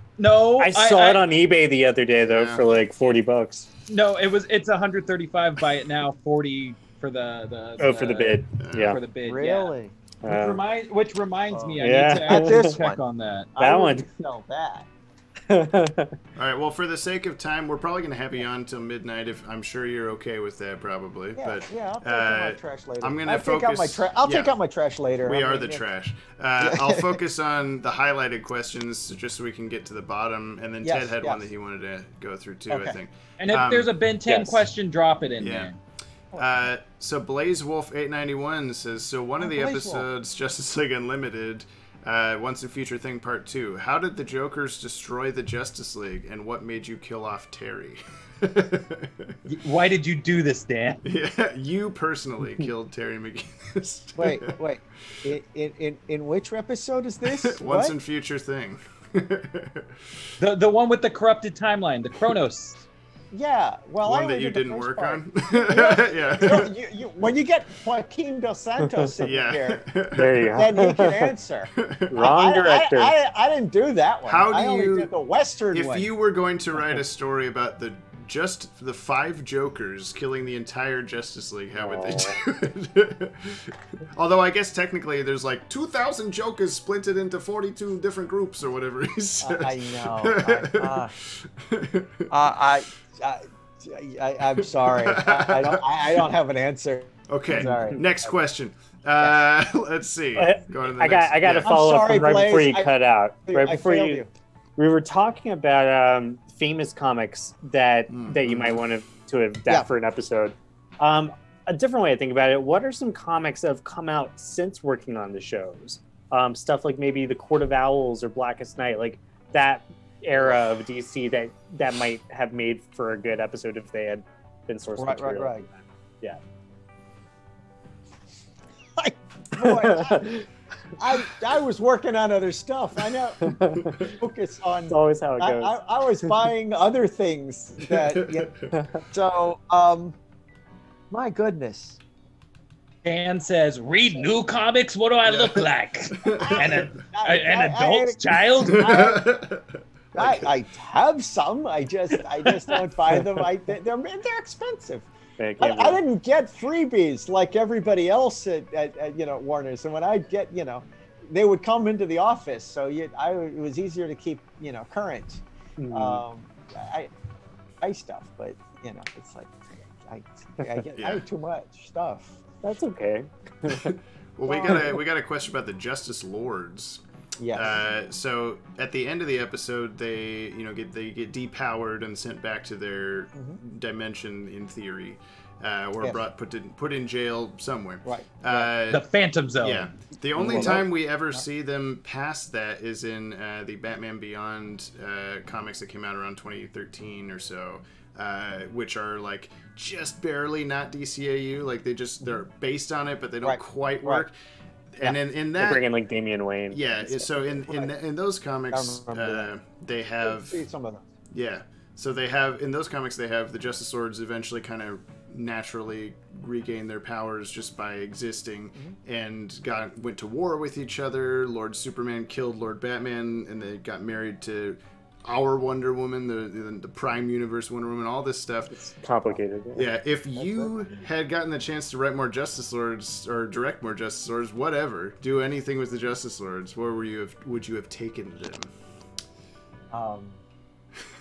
I saw it on eBay the other day though for like $40. No, it's 135. Buy it now, 40 for the for the bid. For the bid. Really? Which reminds me, I need to check on that. That one. Sell that. All right. Well, for the sake of time, we're probably going to have you on till midnight. If I'm sure you're okay with that, probably. Yeah, but yeah. I'll take out my trash later. I'm going to focus. I'll take out my trash later. We are the trash. I'll focus on the highlighted questions just so we can get to the bottom. And then Ted had one that he wanted to go through too. I think. And if there's a Ben 10 question, drop it in there. So Blaze Wolf 891 says, so one of the episodes, Justice League Unlimited, Once and Future Thing Part 2, how did the Jokers destroy the Justice League, and what made you kill off Terry? Why did you do this, Dan? Yeah, you personally killed Terry McGinnis. Wait. In which episode is this? Once and Future Thing. The one with the corrupted timeline, the Chronos. Yeah, well, one that you didn't work on. Yeah. So when you get Joaquin Dos Santos in here, there you go. then he can answer. Wrong director. I didn't do that one. I only did the Western one. If you were going to write a story about the 5 Jokers killing the entire Justice League, how would they do it? Although I guess technically there's like 2,000 Jokers splinted into 42 different groups or whatever he said. I know. I'm sorry. I don't have an answer. Okay. Sorry. Next question. Let's see. Go to the I got to follow up right before you cut out. Right before you. We were talking about famous comics that you might want to have done for an episode. A different way to think about it. What are some comics that have come out since working on the shows? Stuff like maybe The Court of Owls or Blackest Night, like that era of DC that might have made for a good episode if they had been source material. Right. Yeah. Boy, I was working on other stuff. I know. Focus on. It's always how it goes. I was buying other things so my goodness. Dan says, read new comics. What do I look like? An adult child? I have some. I just don't buy them. They're expensive. I didn't get freebies like everybody else at Warner's, and when I get they would come into the office, so it was easier to keep current. I buy stuff, but it's like I have too much stuff. That's okay. Well, we got a question about the Justice Lords. Yeah. So at the end of the episode, they get depowered and sent back to their dimension in theory, or put in jail somewhere. Right. The Phantom Zone. Yeah. The only time we ever see them past that is in the Batman Beyond comics that came out around 2013 or so, which are like just barely not DCAU. Like they're based on it, but they don't quite work. And in that, they bring in like Damian Wayne. Yeah. So in those comics, they have some of them. Yeah. So they have in those comics they have the Justice Lords eventually kind of naturally regain their powers just by existing, and went to war with each other. Lord Superman killed Lord Batman, and they got married to our Wonder Woman, the Prime Universe Wonder Woman, all this stuff. It's complicated. Yeah, if you had gotten the chance to write more Justice Lords or direct more Justice Lords, whatever, do anything with the Justice Lords, where would you have taken them?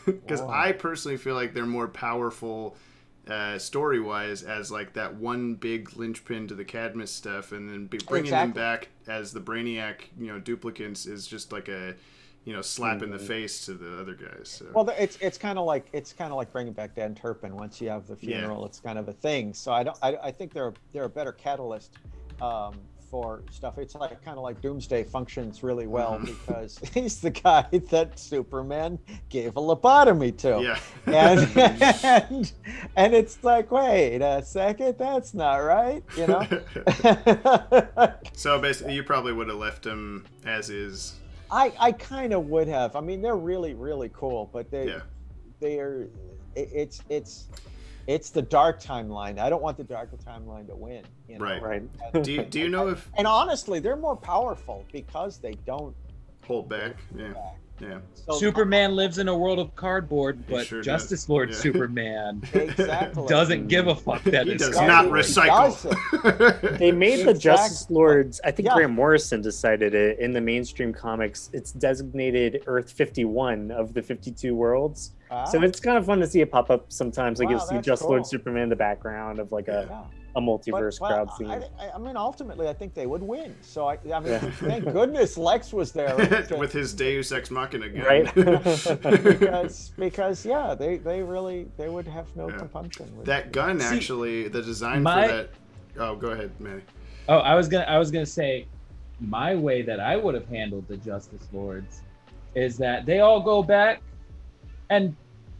Because I personally feel like they're more powerful story-wise as like that one big linchpin to the Cadmus stuff, and then bringing them back as the Brainiac, duplicates is just like a slap in the face to the other guys. So. Well, it's kind of like bringing back Dan Turpin. Once you have the funeral, it's kind of a thing. So I think they're a better catalyst for stuff. It's like kind of like Doomsday functions really well because he's the guy that Superman gave a lobotomy to. Yeah. And it's like, wait a second, that's not right, So basically, you probably would have left him as is. I kind of would have. I mean, they're really, really cool, but it's the dark timeline. I don't want the darker timeline to win. Right. Do you know if? And honestly, they're more powerful because they don't hold back. Yeah. So, Superman lives in a world of cardboard, but sure Justice does. Lord Yeah. Superman exactly. doesn't give a fuck that He it's does cardboard. not recycle. They made the Justice Exactly. Lords. I think Yeah. Grant Morrison decided it in the mainstream comics. It's designated Earth 51 of the 52 worlds. So it's kind of fun to see it pop up sometimes. Like Wow, you'll see that's Justice cool. Lord Superman in the background of like Yeah. a multiverse But, crowd well, scene. I mean, ultimately, I think they would win. So I mean, Yeah. thank goodness Lex was there. With his Deus Ex Machina gun. Right? because yeah, they would have no Yeah. compunction with That gun, See, actually, the design my- for that. Oh, go ahead, Manny. Oh, I was gonna say, my way that I would have handled the Justice Lords is that they all go back, and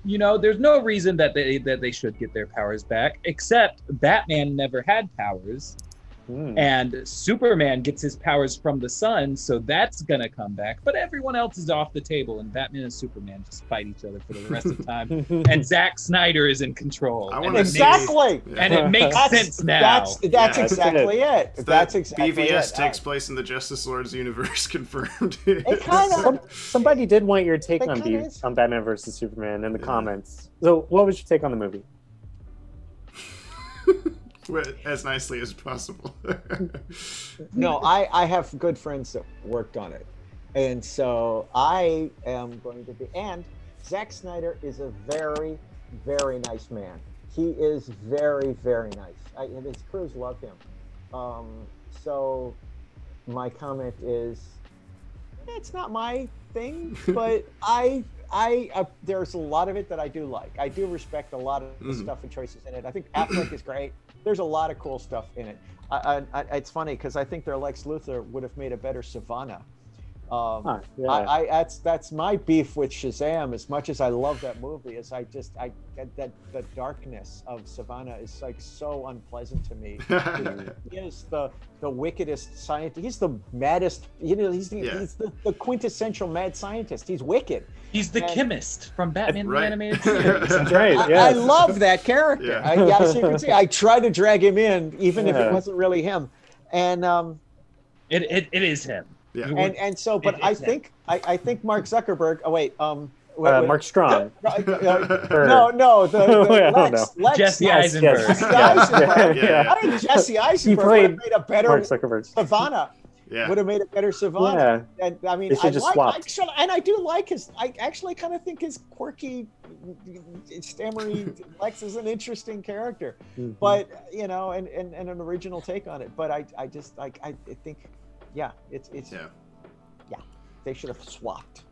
there's no reason that they should get their powers back, except Batman never had powers, and Superman gets his powers from the sun, so that's gonna come back. But everyone else is off the table, and Batman and Superman just fight each other for the rest of the time. And Zack Snyder is in control. I And wanna it see- makes- exactly. and it makes sense now. That's Yeah. exactly it. That's That exactly BVS it. takes place in the Justice Lords universe, confirmed. It kind of. Somebody did want your take It on kinda is. Batman versus Superman in the comments. So, what was your take on the movie? As nicely as possible. No, I have good friends that worked on it, and so I am going to be. And Zack Snyder is a very, very nice man. He is very, very nice. And his crews love him. So my comment is, it's not my thing, but there's a lot of it that I do like. I do respect a lot of the stuff and choices in it. I think Epilogue is great. There's a lot of cool stuff in it. It's funny because I think their Lex Luthor would have made a better Savannah. That's my beef with Shazam. As much as I love that movie, is the darkness of Savannah is like so unpleasant to me. He is the wickedest scientist. He's the maddest. He's the quintessential mad scientist. He's wicked. He's the chemist from Batman the Right. Animated Series. That's right. I love that character. Yeah. As you can see, I try to drag him in, even if it wasn't really him. And It is him. Yeah. and so, but I think Mark Zuckerberg. Oh wait, Mark Strong. No, the Lex Jesse yes, Eisenberg. Jesse Eisenberg. Yeah. I think Jesse Eisenberg would played have made a better Mark Zuckerberg. Savannah. Yeah. Would have made a better Savannah. And I mean, They should just swap. and I do like his. I actually kind of think his quirky, stammery Lex is an interesting character, but and an original take on it. But I think, it's they should have swapped.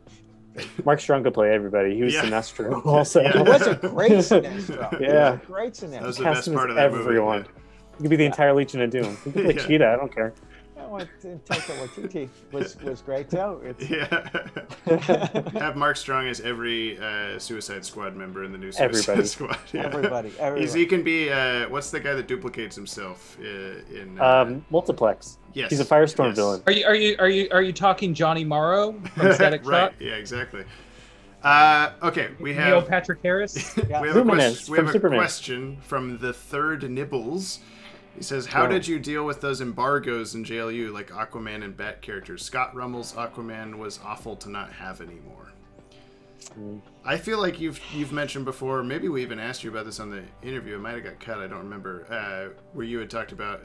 Mark Strong could play everybody. He was Sinestro also. He was a great Sinestro. Yeah. Great Sinestro. That was the Cast best him part as of that everyone. movie. You could be the entire Legion of Doom. You could play Yeah. Cheetah. I don't care. Taika Waititi was great too. Have Mark Strong as every Suicide Squad member in the new Suicide Everybody. Squad. Yeah. Everybody. He can be what's the guy that duplicates himself in Multiplex. yes. He's a Firestorm Yes. villain. Are you talking Johnny Morrow from Static Right. Shock? Yeah, exactly. Okay, we Neil have Patrick Harris. we have Luminous we have from a Superman. question from the Third Nibbles. He says, how did you deal with those embargoes in JLU, like Aquaman and Bat characters? Scott Rummel's Aquaman was awful to not have anymore. I feel like you've mentioned before, maybe we even asked you about this on the interview, it might have got cut, I don't remember, where you had talked about,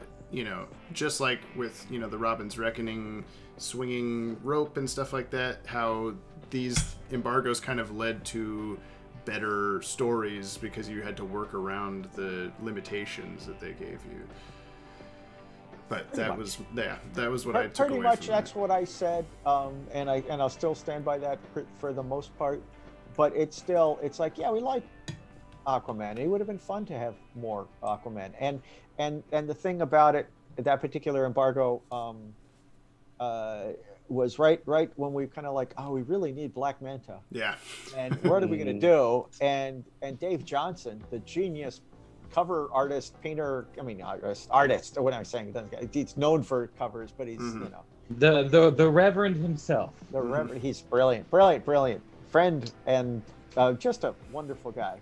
just like with, the Robin's Reckoning swinging rope and stuff like that, how these embargoes kind of led to better stories because you had to work around the limitations that they gave you. But that was what I took Pretty away much from that's that. what I said, and I'll still stand by that for the most part. But it's like, we like Aquaman. It would have been fun to have more Aquaman. And the thing about it, that particular embargo, was right when we kind of like, we really need Black Manta. Yeah. And what are we going to do? And Dave Johnson, the genius cover artist, painter, artist, what am I saying? He's known for covers, but he's, The Reverend himself. the Reverend, he's brilliant friend, and just a wonderful guy.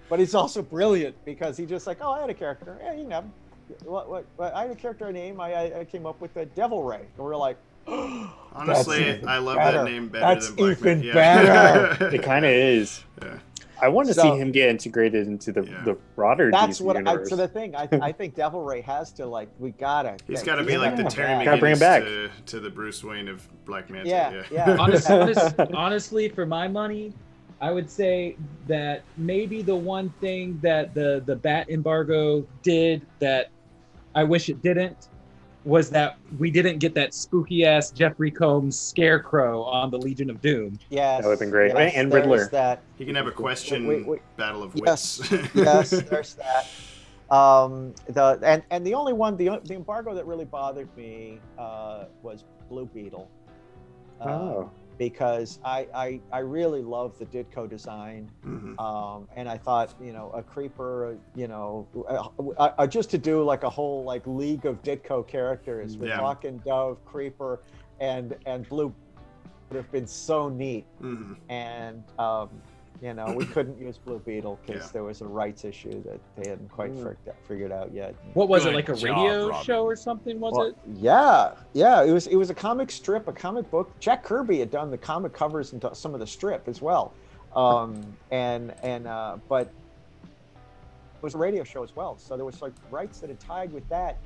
But he's also brilliant because he just like, I had a character. Yeah, what I had a character name. I came up with the Devil Ray. And we're like, Honestly, I love that name better than Black even Man. better. It kind of is. Yeah. I want to see him get integrated into the broader That's DC what universe. so the thing. I think Devil Ray has to He's got to be like the Terry Gotta bring him back. McGinnis to the Bruce Wayne of Black Manta. Yeah. Honestly, for my money, I would say that maybe the one thing that the bat embargo did that I wish it didn't was that we didn't get that spooky ass Jeffrey Combs scarecrow on the Legion of Doom. Yes, that would have been great. Yes, and Riddler. That. He can have a question battle of wits. Yes, there's that. And the only one, the embargo that really bothered me was Blue Beetle. Because I really love the Dcau design, and I thought, you know, a creeper, you know, just to do like a whole like league of Dcau characters with Hawk and Dove, Creeper, and Blue would have been so neat. And you know, we couldn't use Blue Beetle because there was a rights issue that they hadn't quite figured out yet. What was it, like a radio show or something? Was it? Yeah. It was a comic strip, a comic book. Jack Kirby had done the comic covers and some of the strip as well, but it was a radio show as well. So there was like rights that had tied with that,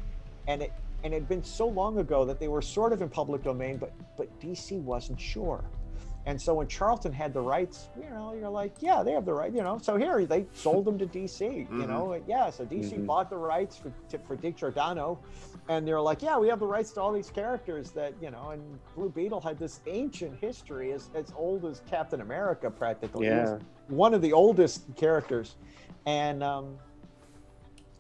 and it had been so long ago that they were sort of in public domain, but DC wasn't sure. And so when Charlton had the rights, you know, you're like, yeah, they have the right, you know. So here they sold them to DC, you know. Yeah, so DC bought the rights for Dick Giordano, and they're like, yeah, we have the rights to all these characters that, you know. And Blue Beetle had this ancient history as old as Captain America, practically. Yeah. He was one of the oldest characters, and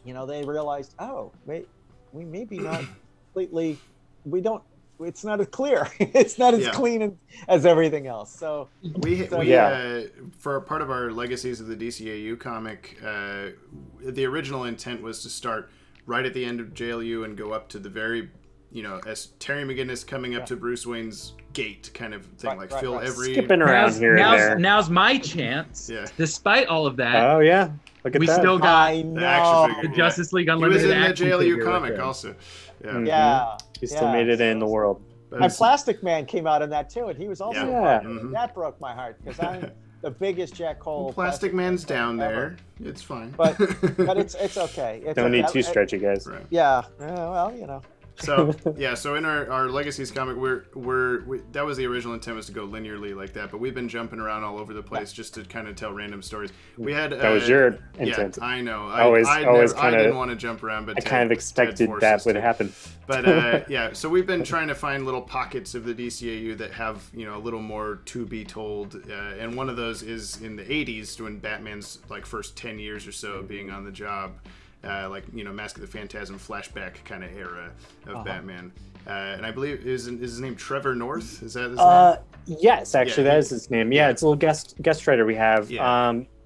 you know, they realized, oh, wait, we maybe not completely, we don't. It's not as clear. It's not as clean as everything else. So for a part of our Legacies of the DCAU comic, the original intent was to start right at the end of JLU and go up to the very, you know, as Terry McGinnis coming up to Bruce Wayne's gate kind of thing, fill every skipping around here and there. Now's my chance. Yeah. Despite all of that. Oh yeah. Look at we that. Still got the Justice League Unlimited. He was in the JLU comic also. Yeah. He still made it in the world. And Plastic Man came out in that too, and he was also that broke my heart because I'm the biggest Jack Cole. Plastic Man's down there. It's fine. But it's okay. Don't need too stretchy, guys. Right. Yeah. Well, you know. So so in our Legacies comic, that was the original intent, was to go linearly like that, but we've been jumping around all over the place just to kind of tell random stories. We had that was your intent. Yeah, I know. I didn't want to jump around, but I kind of expected that would happen. But so we've been trying to find little pockets of the DCAU that have, you know, a little more to be told, and one of those is in the '80s when Batman's like first 10 years or so being on the job. Like, you know, Mask of the Phantasm flashback kind of era of Batman. And I believe is his name Trevor North? Is that his name? Yes, actually, that is his name. Yeah, it's a little guest writer we have,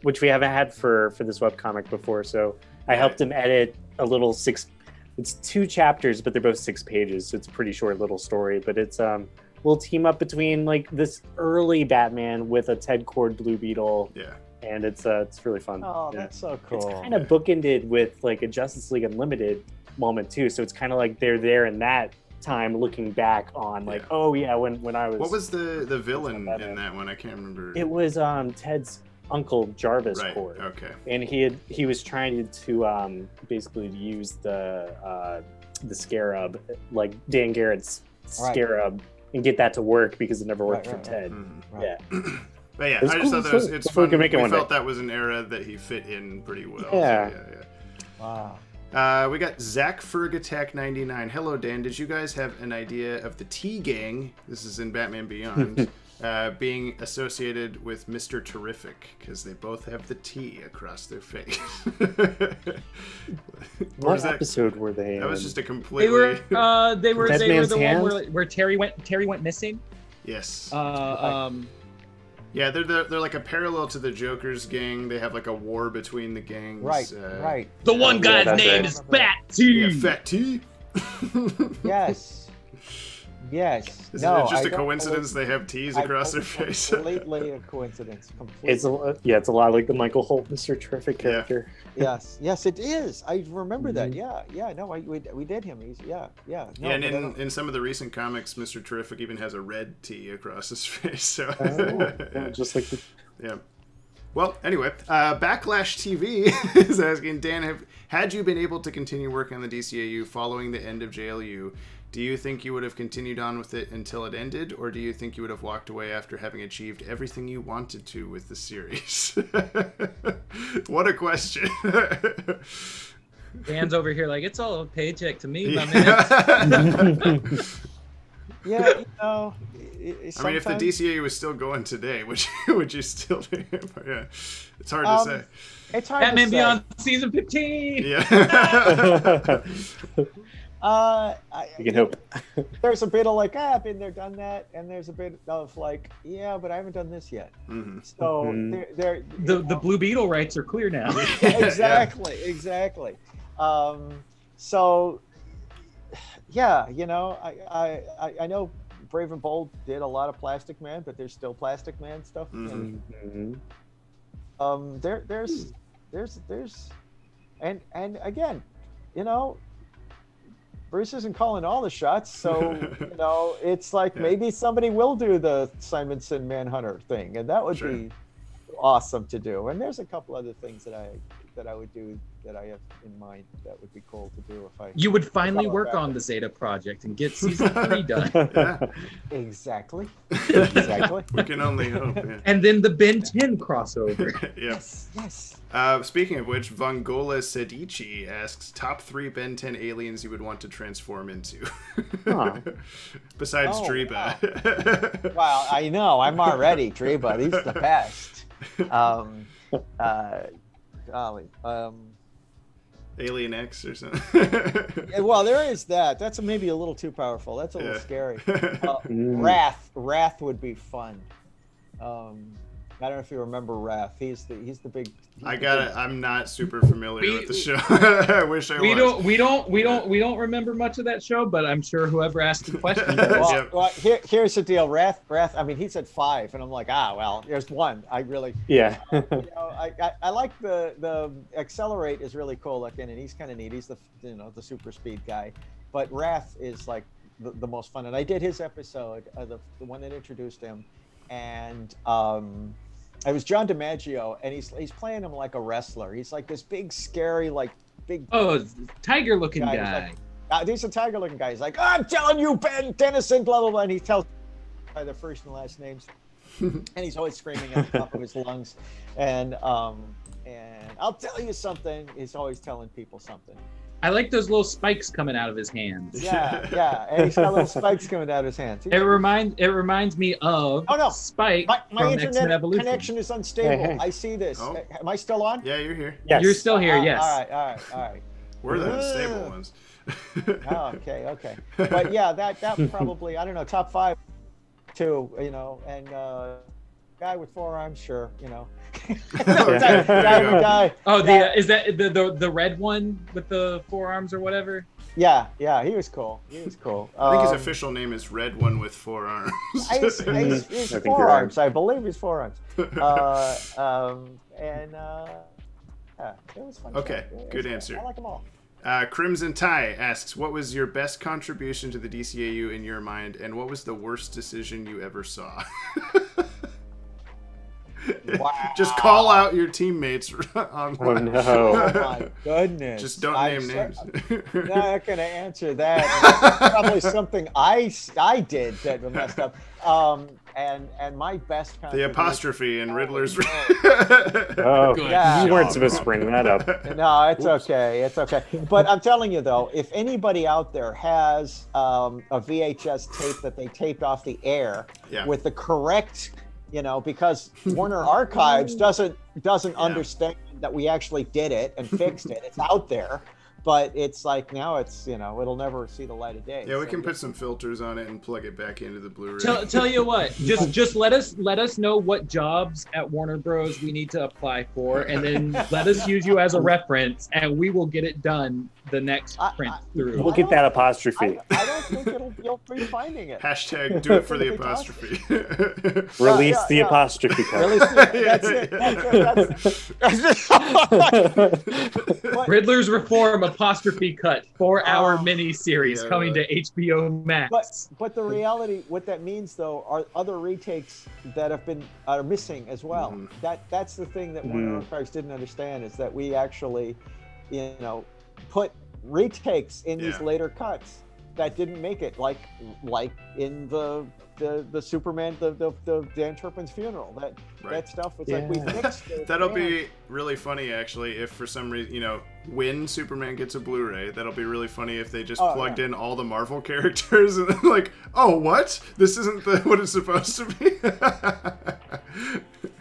which we haven't had for this webcomic before. So I helped him edit a little it's 2 chapters, but they're both 6 pages. So it's a pretty short little story. But it's we'll team up between like this early Batman with a Ted Kord Blue Beetle. Yeah. And it's really fun. Oh, that's so cool. It's kind of bookended with like a Justice League Unlimited moment too. So it's kind of like they're there in that time looking back on like, oh yeah, when I was. What was the villain in that one? I can't remember. It was Ted's uncle Jarvis Kord. Okay. And he was trying to basically use the Scarab, like Dan Garrett's Scarab, and get that to work because it never worked for Ted. Yeah. But yeah, I just thought that it's fun. We felt that was an era that he fit in pretty well. Yeah. So wow. We got Zach Ferg Attack 99. Hello, Dan. Did you guys have an idea of the T Gang? This is in Batman Beyond. Being associated with Mr. Terrific because they both have the T across their face. What episode were they in? That was just a completely. They were the one where Terry went missing. Yes. Yeah, they're like a parallel to the Joker's gang. They have like a war between the gangs. Right. The one guy's name is Fat T. Yeah, Fat T. Yes. Yes. Is no, it just a coincidence they have T's across their face? Completely a coincidence. Completely. It's a lot like the Michael Holt Mr. Terrific character. Yes, it is. I remember that. Yeah. No, we did him. He's No, and in some of the recent comics, Mr. Terrific even has a red T across his face. So just like the... yeah. Well, anyway, Backlash TV is asking, Dan, had you been able to continue working on the DCAU following the end of JLU, do you think you would have continued on with it until it ended, or do you think you would have walked away after having achieved everything you wanted to with the series? What a question. Dan's over here like, it's all a paycheck to me, my man. Yeah, I mean, if the DCAU was still going today, would you still do it? Yeah, it's hard to say. It's hard Batman to say. Beyond season 15. Yeah. You can hope. There's a bit of like, I've been there, done that, and there's a bit of like, yeah, but I haven't done this yet. Mm-hmm. So The Blue Beetle rights are clear now. Exactly. So yeah, I know Brave and Bold did a lot of Plastic Man, but there's still Plastic Man stuff. Mm-hmm. There's and again, Bruce isn't calling all the shots, so it's like maybe somebody will do the Simonson Manhunter thing, and that would be awesome to do. And there's a couple other things that I would do that I have in mind that would be cool to do if I. You would finally work on the Zeta project and get season 3 done. Yeah. Exactly. We can only hope. Yeah. And then the Ben 10 crossover. Yes. Yes. Speaking of which, Vongola Sedici asks, top 3 Ben 10 aliens you would want to transform into. Besides Driba. Wow, I know. I'm already Driba. He's the best. Alien X or something. Well, there is that. That's maybe a little too powerful. That's a little scary. Wrath would be fun. I don't know if you remember Wrath. He's the big. I'm not super familiar with the show. I wish I was. We don't remember much of that show, but I'm sure whoever asked the question. Well, here's the deal. Wrath. I mean, he said 5, and I'm like, well, there's 1. I really. Yeah. I like the Accelerate is really cool looking, and he's kind of neat. He's the super speed guy, but Wrath is like the most fun. And I did his episode, the one that introduced him, and it was John DiMaggio, and he's playing him like a wrestler. He's like this big, scary, tiger-looking guy. He's a tiger-looking guy. He's like, I'm telling you, Ben Dennison, blah blah blah, and he tells by their first and last names, and he's always screaming at the top of his lungs, and I'll tell you something. He's always telling people something. I like those little spikes coming out of his hands. Yeah, and he's got little spikes coming out of his hands. It reminds me of Spike my from internet X-Men Evolution. Connection is unstable. Hey. I see this. Oh. Am I still on? Yeah, you're here. Yes. You're still here, yes. All right. We're the unstable ones. Okay. But yeah, that probably, I don't know, top 5 too, and guy with 4 arms, sure, guy. Oh, is that the red one with the 4 arms or whatever? Yeah, he was cool. I think his official name is Red One with 4 arms. He's 4 arms. I believe he's 4 arms. It was fun. Okay, good answer. I like them all. Crimson Tie asks, what was your best contribution to the DCAU in your mind, and what was the worst decision you ever saw? Wow. Just call out your teammates online. Oh, no. Oh, my goodness. Just don't name names. I'm not going to answer that. Probably something I did that messed up. And my best contribution. The apostrophe in Riddler's. Oh, yeah. You weren't supposed to bring that up. No, it's okay. It's okay. But I'm telling you, though, if anybody out there has a VHS tape that they taped off the air with the correct, because Warner Archives doesn't understand that we actually did it and fixed it. It's out there. But it's like now it's it'll never see the light of day. Yeah, we can put some filters on it and plug it back into the Blu-ray. Tell you what, just let us know what jobs at Warner Bros. We need to apply for, and then let us use you as a reference, and we will get it done the next print through. We'll get that apostrophe. I don't think you'll be finding it. Hashtag do it for the apostrophe. Release the apostrophe cut. That's it. Riddler's Reform apostrophe cut 4-hour mini series coming to HBO Max. But the reality, what that means though, are other retakes that are missing as well. That's the thing that Warner Archives didn't understand, is that we actually, put retakes in these later cuts that didn't make it, like in the Superman, the Dan Turpin's funeral. That stuff was like we fixed it. That'll be really funny, actually, if for some reason, when Superman gets a Blu-ray, that'll be really funny if they just plugged in all the Marvel characters and then like, oh, what? This isn't what it's supposed to be?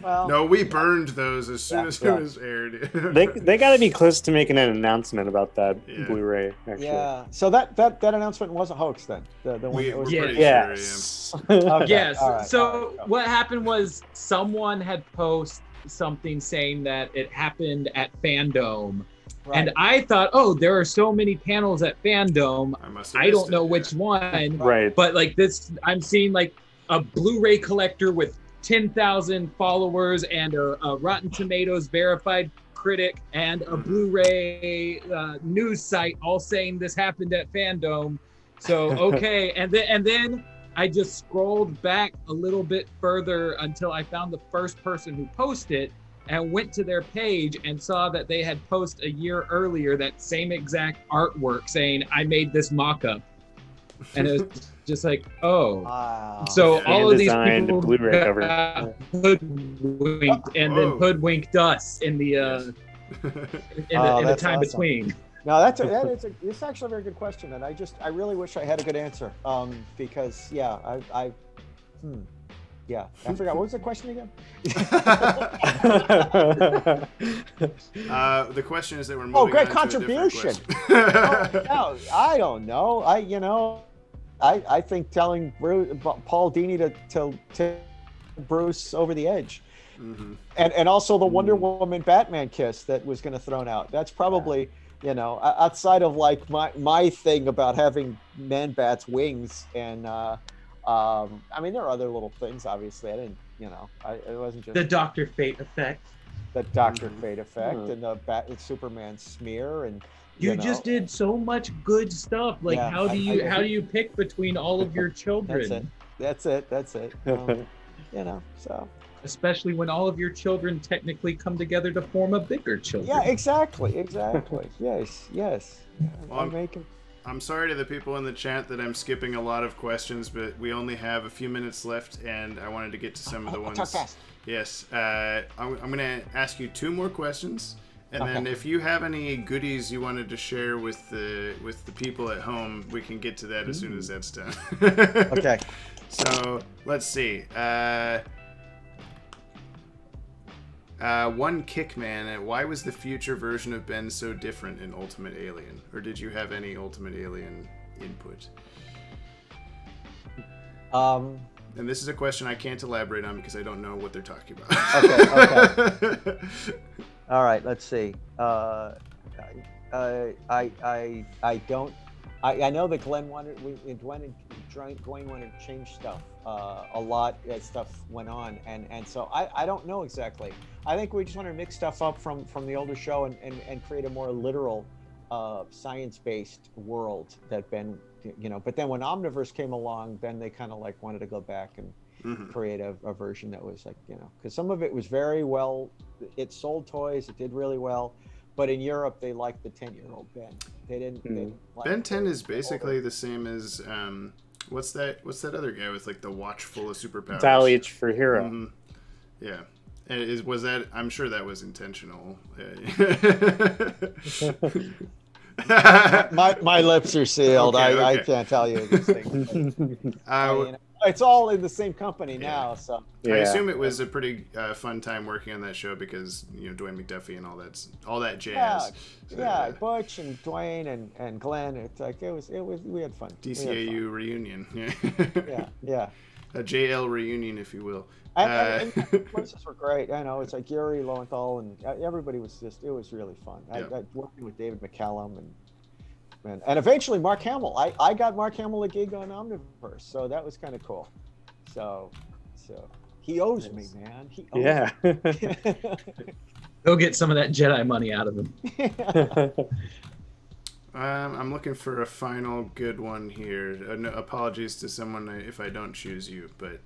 Well, no, we burned those as soon as it was aired. they got to be close to making an announcement about that Blu-ray. Actually. Yeah. So that announcement was a hoax then. Yes. Okay. Yes. Right. So what happened was someone had posted something saying that it happened at Fandome. Right. And I thought, there are so many panels at Fandome. I don't know which one. Right. But like this, I'm seeing like a Blu-ray collector with 10,000 followers and a Rotten Tomatoes verified critic and a Blu-ray news site all saying this happened at Fandome. So, okay. and then I just scrolled back a little bit further until I found the first person who posted and went to their page and saw that they had posted a year earlier that same exact artwork saying, I made this mock-up. And it was just like, wow. So all of these people Blu-ray cover. Hoodwinked and then hoodwinked us in the time between. No, it's actually a very good question, and I really wish I had a good answer, because I forgot, what was the question again? The question is that we're moving great on contribution. To a different question. No, I don't know. I think telling Paul Dini to Bruce over the edge, and also the Wonder Woman Batman kiss that was going to thrown out. That's probably outside of like my thing about having Man-Bat's wings, and I mean there are other little things. Obviously, I didn't. It wasn't just the Dr. Fate effect. The Dr. Fate effect and the Superman smear and. You just did so much good stuff. Like, how do you pick between all of your children? That's it. So. Especially when all of your children technically come together to form a bigger children. Yeah, exactly. Yes. Well, I'm sorry to the people in the chat that I'm skipping a lot of questions, but we only have a few minutes left, and I wanted to get to some of the ones. Talk fast. Yes. I'm going to ask you 2 more questions. And then if you have any goodies you wanted to share with the people at home, we can get to that as soon as that's done. Okay. So let's see. One Kickman, why was the future version of Ben so different in Ultimate Alien? Or did you have any Ultimate Alien input? And this is a question I can't elaborate on because I don't know what they're talking about. Okay. All right, let's see. I know that Glenn wanted to change stuff a lot as stuff went on, and so I don't know exactly. I think we just want to mix stuff up from the older show and create a more literal science-based world that Ben, but then when Omniverse came along, then they kind of like wanted to go back and create a version that was like, because some of it was very well, it sold toys, it did really well, but in Europe they liked the 10-year-old Ben. They didn't like Ben 10 is basically the same as what's that other guy with like the watch full of superpowers? Dial H for Hero. Yeah. Was that? I'm sure that was intentional. my lips are sealed. Okay. I can't tell you these things. It's all in the same company now, so. I assume it was a pretty fun time working on that show because Dwayne McDuffie and all that jazz. Yeah, Butch and Dwayne and Glenn. It's like it was. We had fun. DCAU reunion. Yeah. A JL reunion, if you will. And the places were great. I know it's like Gary Lowenthal and everybody was just. It was really fun. I working with David McCallum and And eventually Mark Hamill. I got Mark Hamill a gig on Omniverse, so that was kind of cool. So he owes me, man. He owes me. Go get some of that Jedi money out of him. I'm looking for a final good one here. No, apologies to someone if I don't choose you, but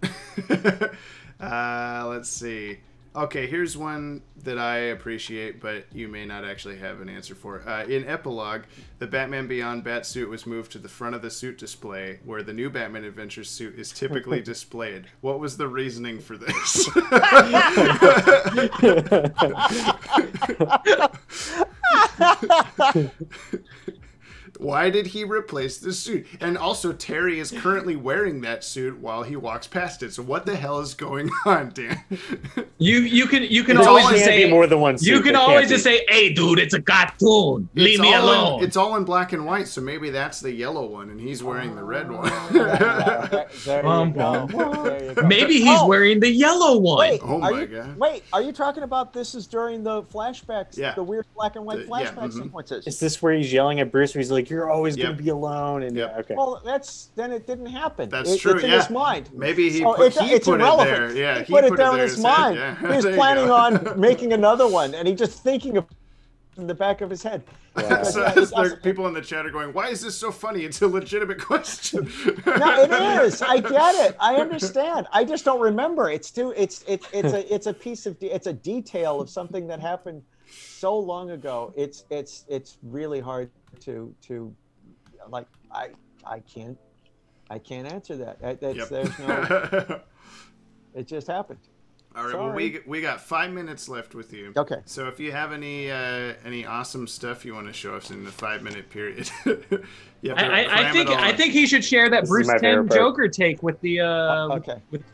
let's see. Okay, here's one that I appreciate, but you may not actually have an answer for. In Epilogue, the Batman Beyond Batsuit was moved to the front of the suit display, where the new Batman Adventures suit is typically displayed. What was the reasoning for this? Why did he replace the suit? And also, Terry is currently wearing that suit while he walks past it. So what the hell is going on, Dan? You can always just say more than one suit. You can always just say, "Hey, dude, it's a cartoon. Leave me alone." It's all in black and white, so maybe that's the yellow one, and he's wearing the red one. Maybe he's wearing the yellow one. Wait, oh my god! Wait, are you talking about this is during the flashbacks? Yeah. The weird black and white flashback sequences. Is this where he's yelling at Bruce? Where he's like, "You're always going to be alone." And okay. Well, then it didn't happen. That's true. It's in his mind. Maybe he so put it's it irrelevant. there. Yeah, he put it there in his mind. Yeah. He was planning on making another one, and he just thinking of in the back of his head. Yeah. People in the chat are going, "Why is this so funny?" It's a legitimate question. No, it is. I get it. I understand. I just don't remember. It's a piece of it's a detail of something that happened so long ago. It's really hard to like I can't answer that. There's no. It just happened. All right. Sorry. Well, we got 5 minutes left with you. Okay. So if you have any awesome stuff you want to show us in the 5-minute period, I think he should share that Bruce Timm Joker take with the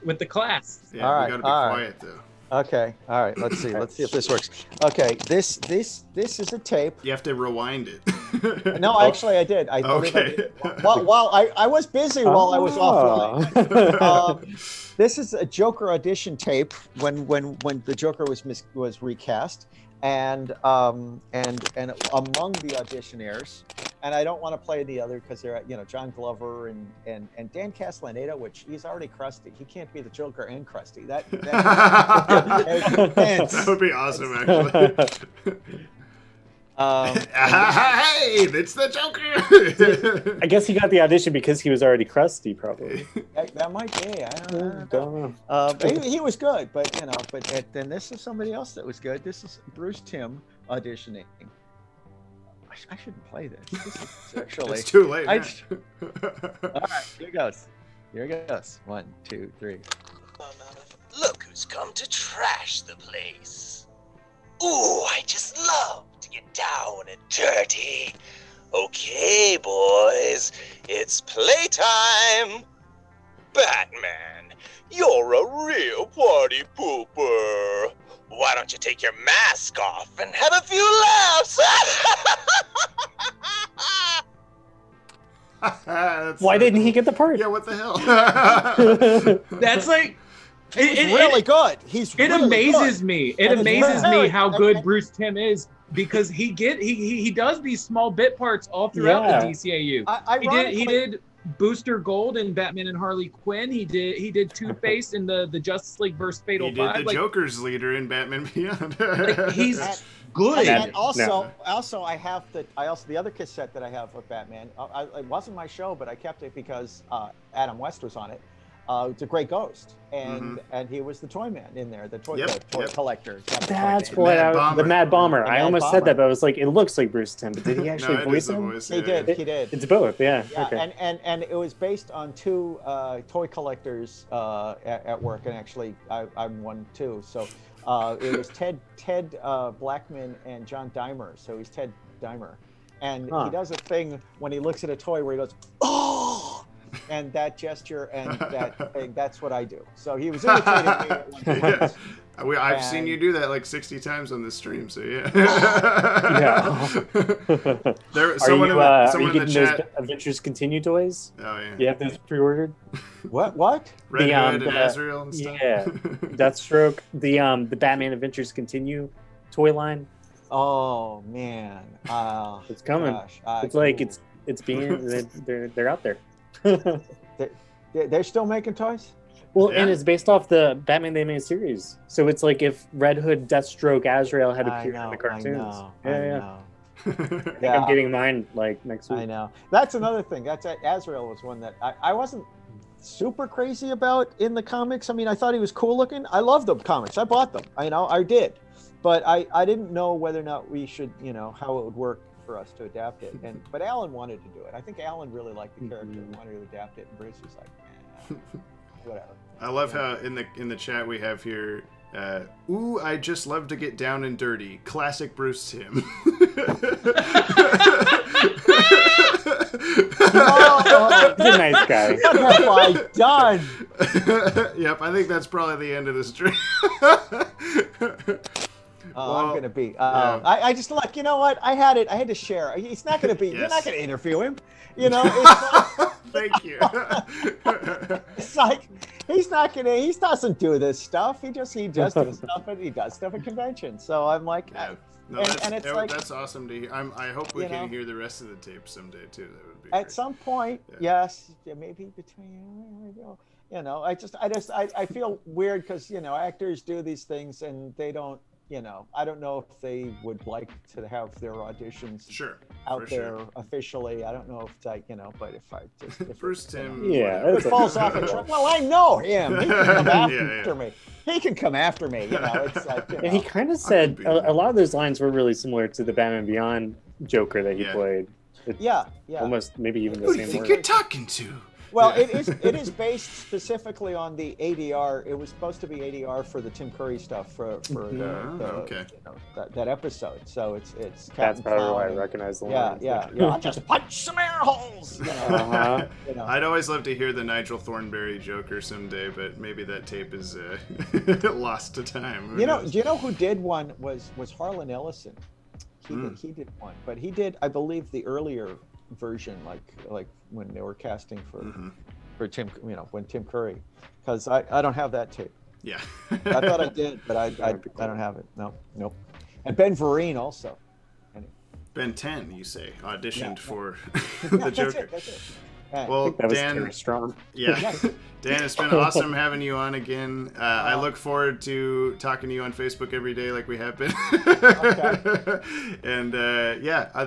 with the class. Yeah, all right, we got to be quiet though. Okay. All right. Let's see. Let's see if this works. Okay. This is a tape. You have to rewind it. No, actually, I did. Okay. While I was busy while I was offline. This is a Joker audition tape when the Joker was recast, and among the auditioners, and I don't want to play the other because they're John Glover and Dan Castellaneta, which he's already crusty. He can't be the Joker and crusty. That would be awesome, actually. Hey, it's the Joker. I guess he got the audition because he was already crusty, probably. That might be. I don't know. He was good, but then this is somebody else that was good. This is Bruce Timm auditioning. I shouldn't play this. This is actually it's too late. All right, here goes. Here goes. 1, 2, 3. Look who's come to trash the place. Ooh, I just love to get down and dirty. Okay, boys, it's playtime. Batman, you're a real party pooper. Why don't you take your mask off and have a few laughs? Why didn't he get the part? Yeah, what the hell? That's like... He's really good. It amazes me. It amazes me how good Bruce Timm is because he does these small bit parts all throughout the DCAU. He did Booster Gold in Batman and Harley Quinn. He did Two-Face in the Justice League vs. Fatal 5. He did the Joker's leader in Batman Beyond. He's good. And also I have the other cassette that I have of Batman. It wasn't my show, but I kept it because Adam West was on it. It's a great ghost, and he was the toy man in there, the toy collector. That's what the Mad Bomber. I almost said that, but I was like, it looks like Bruce Timm, but did he actually voice him? He did. It's both, yeah. Okay. And it was based on 2 toy collectors at work, and actually I'm one too. So it was Ted Blackman and John Dimer. So he's Ted Dimer, and he does a thing when he looks at a toy where he goes, "Oh." And that gesture and that thing, that's what I do. So he was imitating me at one point. I've seen you do that like 60 times on this stream, so yeah. Someone in the chat. Those Adventures Continue toys? Oh, yeah. You have those pre-ordered? What? Red Hood and Azrael and stuff? Yeah. Deathstroke. The Batman Adventures Continue toy line. Oh, man. It's coming. Gosh, it's it's being they're out there. They're still making toys? Well, and it's based off the Batman the Animated Series. So it's like if Red Hood, Deathstroke, Azrael had appeared in the cartoons. I know. I'm getting mine like next week. I know. That's another thing. That's Azrael was one that I wasn't super crazy about in the comics. I mean, I thought he was cool looking. I loved the comics. I bought them. I did. But I didn't know whether or not we should, how it would work for us to adapt it. But Alan wanted to do it. I think Alan really liked the character and wanted to adapt it. And Bruce was like, whatever. I love how in the chat we have here, ooh, I just love to get down and dirty. Classic Bruce Timm. He's a nice guy. What have I done? Yep, I think that's probably the end of the stream. I'm gonna be. I just look. You know what? I had to share. He's not gonna be. Yes. You're not gonna interview him. It's like, thank you. It's like he's not gonna. He doesn't do this stuff. He just does stuff. And he does stuff at conventions. So I'm like, that's awesome to hear. I hope we can hear the rest of the tape someday too. That would be at great. some point. Yes, maybe between. I feel weird because actors do these things and they don't. I don't know if they would like to have their auditions out there officially. I don't know if but if Bruce Timm, it falls off a truck. Well, I know him. He can come after me. He can come after me. It's like. And he kind of said a lot of those lines were really similar to the Batman Beyond Joker that he played. Yeah. Almost maybe even the Who same. Who do you think you're talking to? Well, it is based specifically on the ADR. It was supposed to be ADR for the Tim Curry stuff for that episode. So it's that's probably why I recognize the line. Yeah. I'll just punch some air holes. I'd always love to hear the Nigel Thornberry Joker someday, but maybe that tape is lost to time. Do you know who did one was Harlan Ellison. He did one, but he did, I believe, the earlier version, like when they were casting for Tim, when Tim Curry, because I don't have that tape. Yeah, I thought I did, but I don't have it. Nope. And Ben Vereen also. Ben 10, you say, auditioned for the Joker. That's it. Well, that was Dan, strong. Yeah, Dan, it's been awesome having you on again. I look forward to talking to you on Facebook every day, like we have been. Okay. And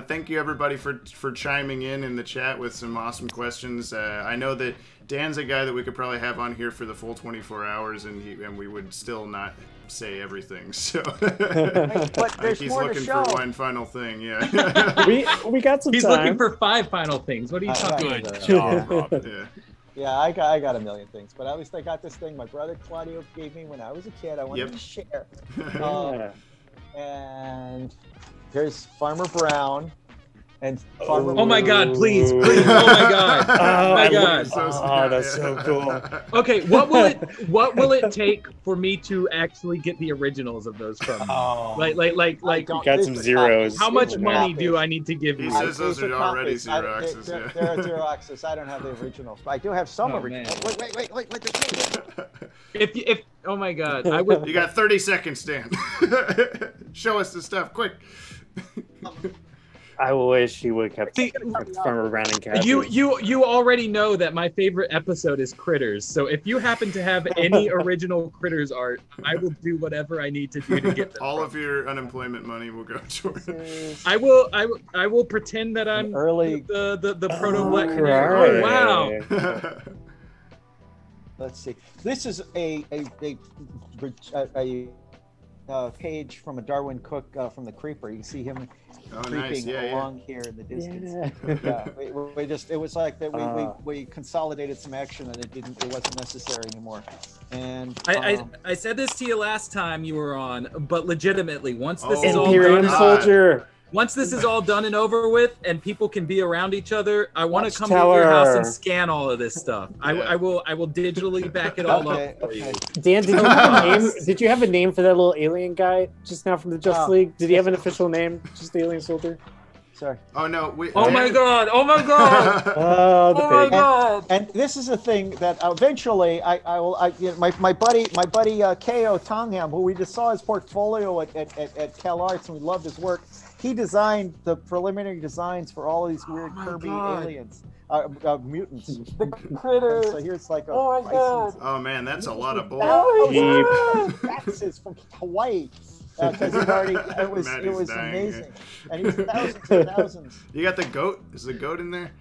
thank you everybody for chiming in the chat with some awesome questions. I know that Dan's a guy that we could probably have on here for the full 24 hours, and we would still not say everything. So but there's he's more looking to show. for one final thing. Yeah, we got some. He's time. looking for 5 final things. What are you talking about? Good job, Robin. Yeah, I got a million things, but at least I got this thing my brother Claudio gave me when I was a kid. I wanted to share. And here's Farmer Brown. And Farmer oh my God! Please! Oh my God! Oh my God! Oh, that's so cool. Okay, what will it take for me to actually get the originals of those from? Like got some zeros. How much money do I need to give you? He says those are already Xeroxes. There are Xeroxes. I don't have the originals, but I do have some originals. Wait. If oh my God, I would. You got 30 seconds, Dan. Show us the stuff, quick. I wish he would have kept Farmer Brown and Kathy. You already know that my favorite episode is Critters. So if you happen to have any original Critters art, I will do whatever I need to do to get them. All of your unemployment money will go toward it. I will pretend that I'm the proto Black Canary. Oh wow. Let's see. This is a page from a Darwin Cook from the Creeper. You can see him creeping along here in the distance. We just it was like that we consolidated some action and it wasn't necessary anymore. And I said this to you last time you were on, but legitimately once this is all Imperium done, Soldier. Once this is all done and over with, and people can be around each other, I want to come to your house and scan all of this stuff. I will digitally back it all up for you. Dan, did you have a name? Did you have a name for that little alien guy just now from the Justice League? Did he have an official name? Just the Alien Soldier? Sorry. Oh no! Oh my god! Oh my god! Oh, the Oh my pig. god! And this is a thing that eventually I will. You know, my buddy Ko Tongham, who we just saw his portfolio at Cal Arts, and we loved his work. He designed the preliminary designs for all of these weird Kirby aliens, mutants, the critters. So here's like a. Oh my god! Oh man, that's a lot of bull. That's his from Hawaii. Because it was amazing, and he was thousands and thousands. You got the goat? Is the goat in there?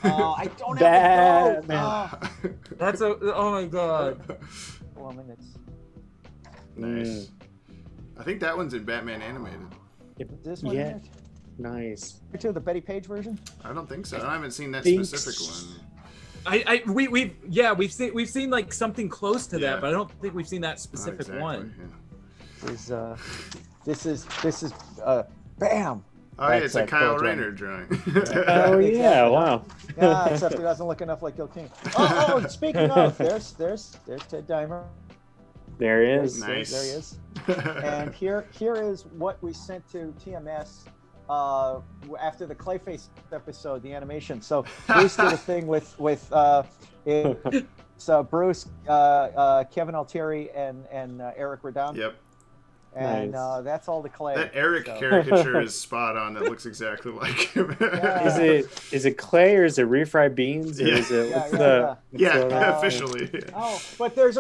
I don't have the goat. That's a. Oh my god. 4 minutes. Nice. I think that one's in Batman Animated. This one? Yeah. Nice. To the Betty Page version? I don't think so. I haven't seen that specific one. We've seen like something close to that, but I don't think we've seen that specific one. Yeah. This is bam. Oh yeah, it's a Kyle Rayner drawing. Oh yeah, wow. Yeah, except it doesn't look enough like Gil King. Oh, speaking of, there's Ted Dimer. There he is. Nice. There he is. And here is what we sent to TMS after the Clayface episode, the animation. So Bruce did a thing with Bruce, Kevin Altieri, and Eric Redon. Yep. And that's all the clay. That Eric caricature is spot on. That looks exactly like him. Yeah. Is it clay or is it refried beans or is it officially? Yeah. Oh, but there's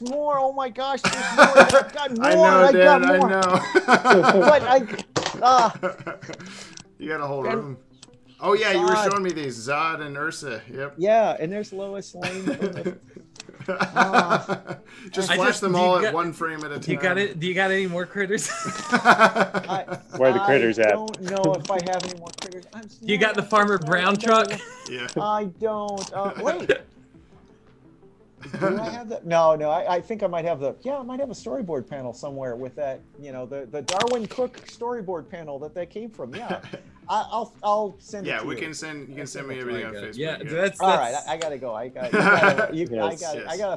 more. Oh my gosh, there's more. I've got more. I know. But you got a whole room. Oh yeah, you were showing me these Zod and Ursa. Yep. Yeah, and there's Lois Lane. Just flash them all at one frame at a time. Do you got any more critters? Where are the critters at? I don't know if I have any more critters. You got the Farmer Brown truck? Yeah. I don't. Wait. Do I have that? No. I think I might have I might have a storyboard panel somewhere with that. You know, the Darwin Cook storyboard panel that came from. Yeah. I'll send it to you. You can send me everything on Facebook. Yeah, that's all right. I gotta go. I gotta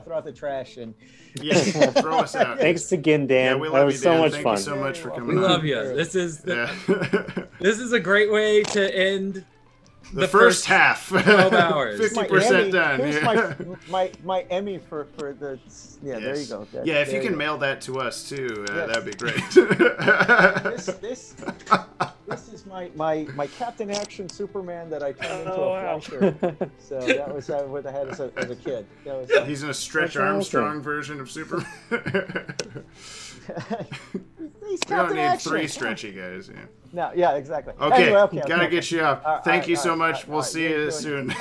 throw out the trash and. Yeah, throw us out. Thanks again, Dan. Yeah, we love you, so Dan. much Thank fun. you so much for coming. We on. love you. This is this is a great way to end the first half. 12 hours. 50% done. Here's my Emmy for the. Yeah, yes. There you go. Yeah, if you can mail that to us too, that'd be great. This is my Captain Action Superman that I turned into a flusher. So that was what I had as a kid. He's in a Stretch Armstrong version of Superman. He's we don't need Action. 3 stretchy guys. Yeah. No, yeah, exactly. Okay, anyway, gotta get you up. Thank you so much. We'll see you soon.